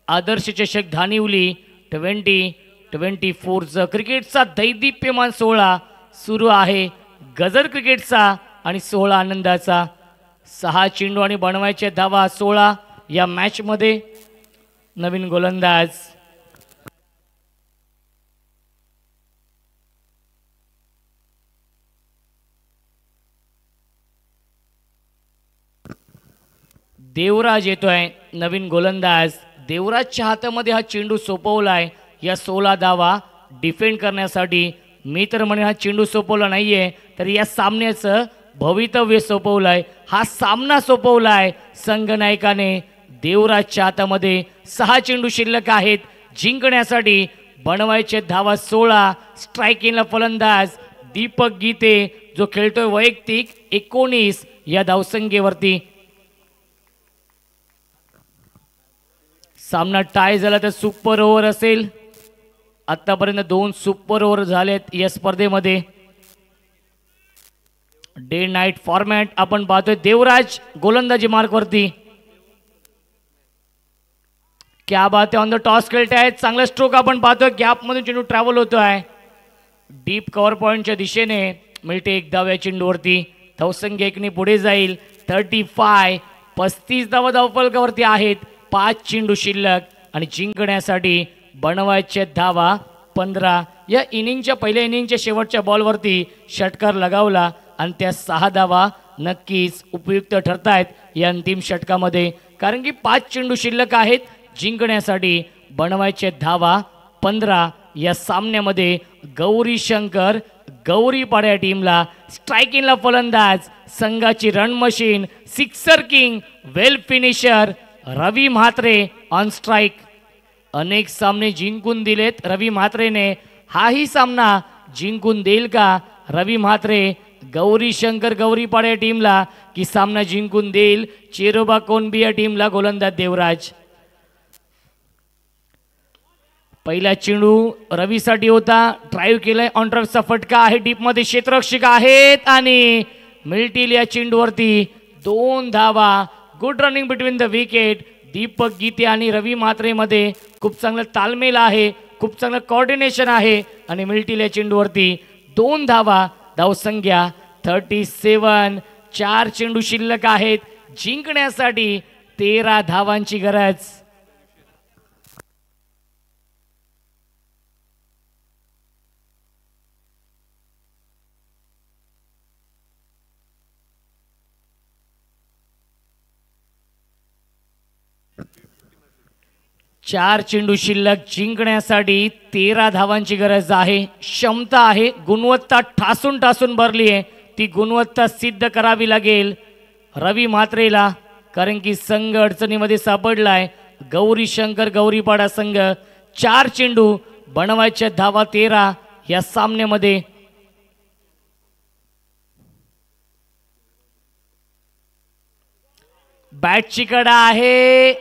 आदर्श चषक धानिवली 2024चं. क्रिकेटचा दैदिप्यमान सोहळा सुरू आहे. गजर क्रिकेटचा आणि सोहळा आनंदाचा. 6 चेंडू आणि बनवायचे धावा 16 या मॅच मध्ये. नवीन गोलंदाज देवराज येतोय. नवीन गोलंदाज देवराजच्या हातामध्ये हा चेंडू सोपवलाय. या 16 धावा डिफेंड करण्यासाठी. मी तर म्हणे हा चेंडू सोपवला नाहीये तर या सामन्याचं भवितव्य सोपवलंय. हा सामना सोपवलाय संघनायकाने. देवराजच्या हातामध्ये 6 चेंडू शिल्लक आहेत. जिंकण्यासाठी बनवायचे धावा 16. स्ट्रायकिंगला फलंदाज दीपक गीते जो खेळतोय वैयक्तिक 19 या धावसंख्येवरती. सामना टाय झाला तर सुपर ओव्हर असेल. आतापर्यंत 2 सुपर ओव्हर झालेत या स्पर्धेमध्ये. डे नाईट फॉर्मॅट आपण पाहतोय. देवराज गोलंदाजी मार्कवरती. क्या बात आहे, ऑन द टॉस खेळते आहेत. चांगला स्ट्रोक आपण पाहतोय. गॅपमधून चेंडू ट्रॅव्हल होतोय. डीप कव्हर पॉइंटच्या दिशेने मिळते एक धाव या चेंडूवरती. धावसंख्या एकने पुढे जाईल. 35. 35 धावा धावफलकावरती आहेत. 5 चेंडू शिल्लक आणि जिंकण्यासाठी बनवायचे धावा 15. या इनिंगच्या पहिल्या इनिंगच्या शेवटच्या बॉलवरती षटकार लगावला आणि त्या 6 धावा नक्कीच उपयुक्त ठरतायत या अंतिम षटकामध्ये, कारण की 5 चेंडू शिल्लक आहेत. जिंकण्यासाठी बनवायचे धावा 15. या सामन्यामध्ये गौरी शंकर गौरीपाडा या टीमला स्ट्रायकिंगला फलंदाज, संघाची run machine, sixer king, well finisher Ravi Mhatre on strike. अनेक सामने जिंकून दिलेत रवी म्हात्रेने. हाही सामना जिंकून देईल का रवी म्हात्रे गौरी शंकर गौरीपाडा या टीमला, की सामना जिंकून देईल चेरोबा कोनबी या टीमला गोलंदाज देवराज. पहिला चेंडू रवीसाठी होता. ड्राईव्ह केलाय. ऑन ड्राईव्हचा फटका आहे. डीपमध्ये क्षेत्ररक्षक आहेत आणि मिळतील या चेंडूवरती 2 धावा. Good running between the wicket. Deepak Gite आणि रवी म्हात्रेमध्ये खूप चांगला तालमेल आहे, खूप चांगलं कोऑर्डिनेशन आहे आणि मिळतील या चेंडूवरती 2 धावा. धावसंख्या 37. 4 चेंडू शिल्लक आहेत. जिंकण्यासाठी 13 धावांची गरज. चार चेंडू शिल्लक. जिंकण्यासाठी 13 धावांची गरज आहे. क्षमता आहे, गुणवत्ता ठासून ठासून भरली आहे. ती गुणवत्ता सिद्ध करावी लागेल रवी म्हात्रेला, कारण की संघ अडचणीमध्ये सापडलाय. गौरी शंकर गौरीपाडा संघ. 4 चेंडू बनवायच्या धावा 13 या सामन्यामध्ये. बॅटची कडा आहे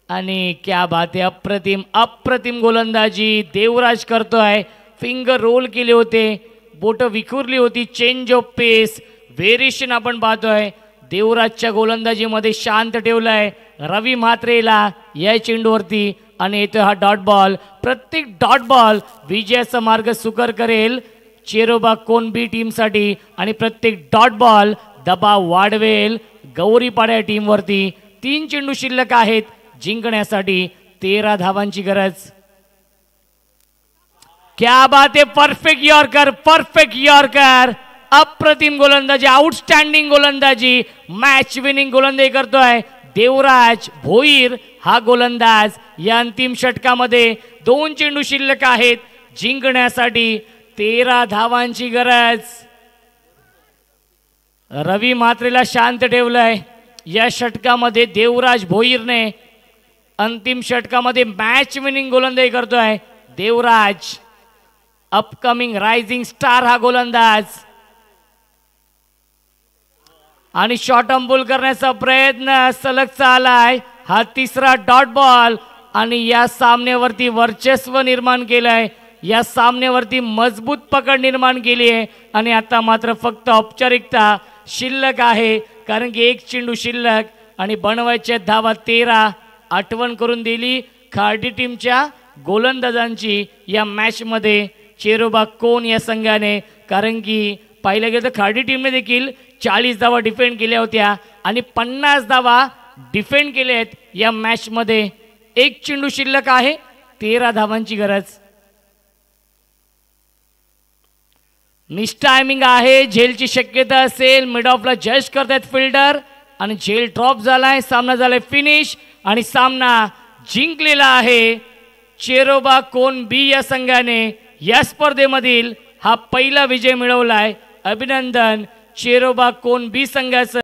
आणि क्या बात आहे, अप्रतिम अप्रतिम गोलंदाजी देवराज करतोय. फिंगर रोल केले होते, बोट विखुरली होती. चेंज ऑफ पेस, व्हेरिएशन आपण पाहतोय. देवराजच्या गोलंदाजीमध्ये शांत ठेवलाय रवी म्हात्रेला या चेंडूवरती आणि येतोय हा डॉट बॉल. प्रत्येक डॉट बॉल विजयाचा मार्ग सुकर करेल चेरोबा कोनबी टीमसाठी आणि प्रत्येक डॉट बॉल दबाव वाढवेल गौरीपाडा टीमवरती. 3 चेंडू शिल्लक आहेत. जिंकण्यासाठी 13 धावांची गरज. क्या बात आहे, परफेक्ट यॉर्कर, परफेक्ट यॉर्कर. अप्रतिम गोलंदाजी, आउटस्टँडिंग गोलंदाजी, मॅच विनिंग गोलंदाजी करतोय देवराज भोईर हा गोलंदाज. या अंतिम षटकामध्ये 2 चेंडू शिल्लक आहेत. जिंकण्यासाठी 13 धावांची गरज. रवी म्हात्रेला शांत ठेवलंय या षटकामध्ये देवराज भोईरने. अंतिम षटकामध्ये मॅच विनिंग गोलंदाजी करतोय देवराज. अपकमिंग रायझिंग स्टार हा गोलंदाज. आणि शॉर्ट अंबुल करण्याचा प्रयत्न सलग चालाय. हा 3रा डॉट बॉल आणि या सामन्यावरती वर्चस्व निर्माण केलंय. या सामन्यावरती मजबूत पकड निर्माण केली आहे आणि आता मात्र फक्त औपचारिकता शिल्लक आहे, कारण की 1 चेंडू शिल्लक आणि बनवायच्या धावा 13. आठवण करून दिली खार्डी टीमच्या गोलंदाजांची या मॅचमध्ये चेरोबा कोन या संघाने, कारण की पाहिलं गेलं तर खार्डी टीमने देखील 40 धावा डिफेंड केल्या होत्या आणि 50 धावा डिफेंड केल्या आहेत या मॅचमध्ये. 1 चेंडू शिल्लक आहे. 13 धावांची गरज. मिस टायमिंग आहे. झेलची शक्यता असेल. मिड ऑफला जज करतायत फिल्डर आणि झेल ड्रॉप झालाय. सामना झालाय फिनिश आणि सामना जिंकलेला आहे चेरोबा कोन बी या संघाने. या स्पर्धेमधील हा पहिला विजय मिळवलाय. अभिनंदन चेरोबा कोन बी संघाचं.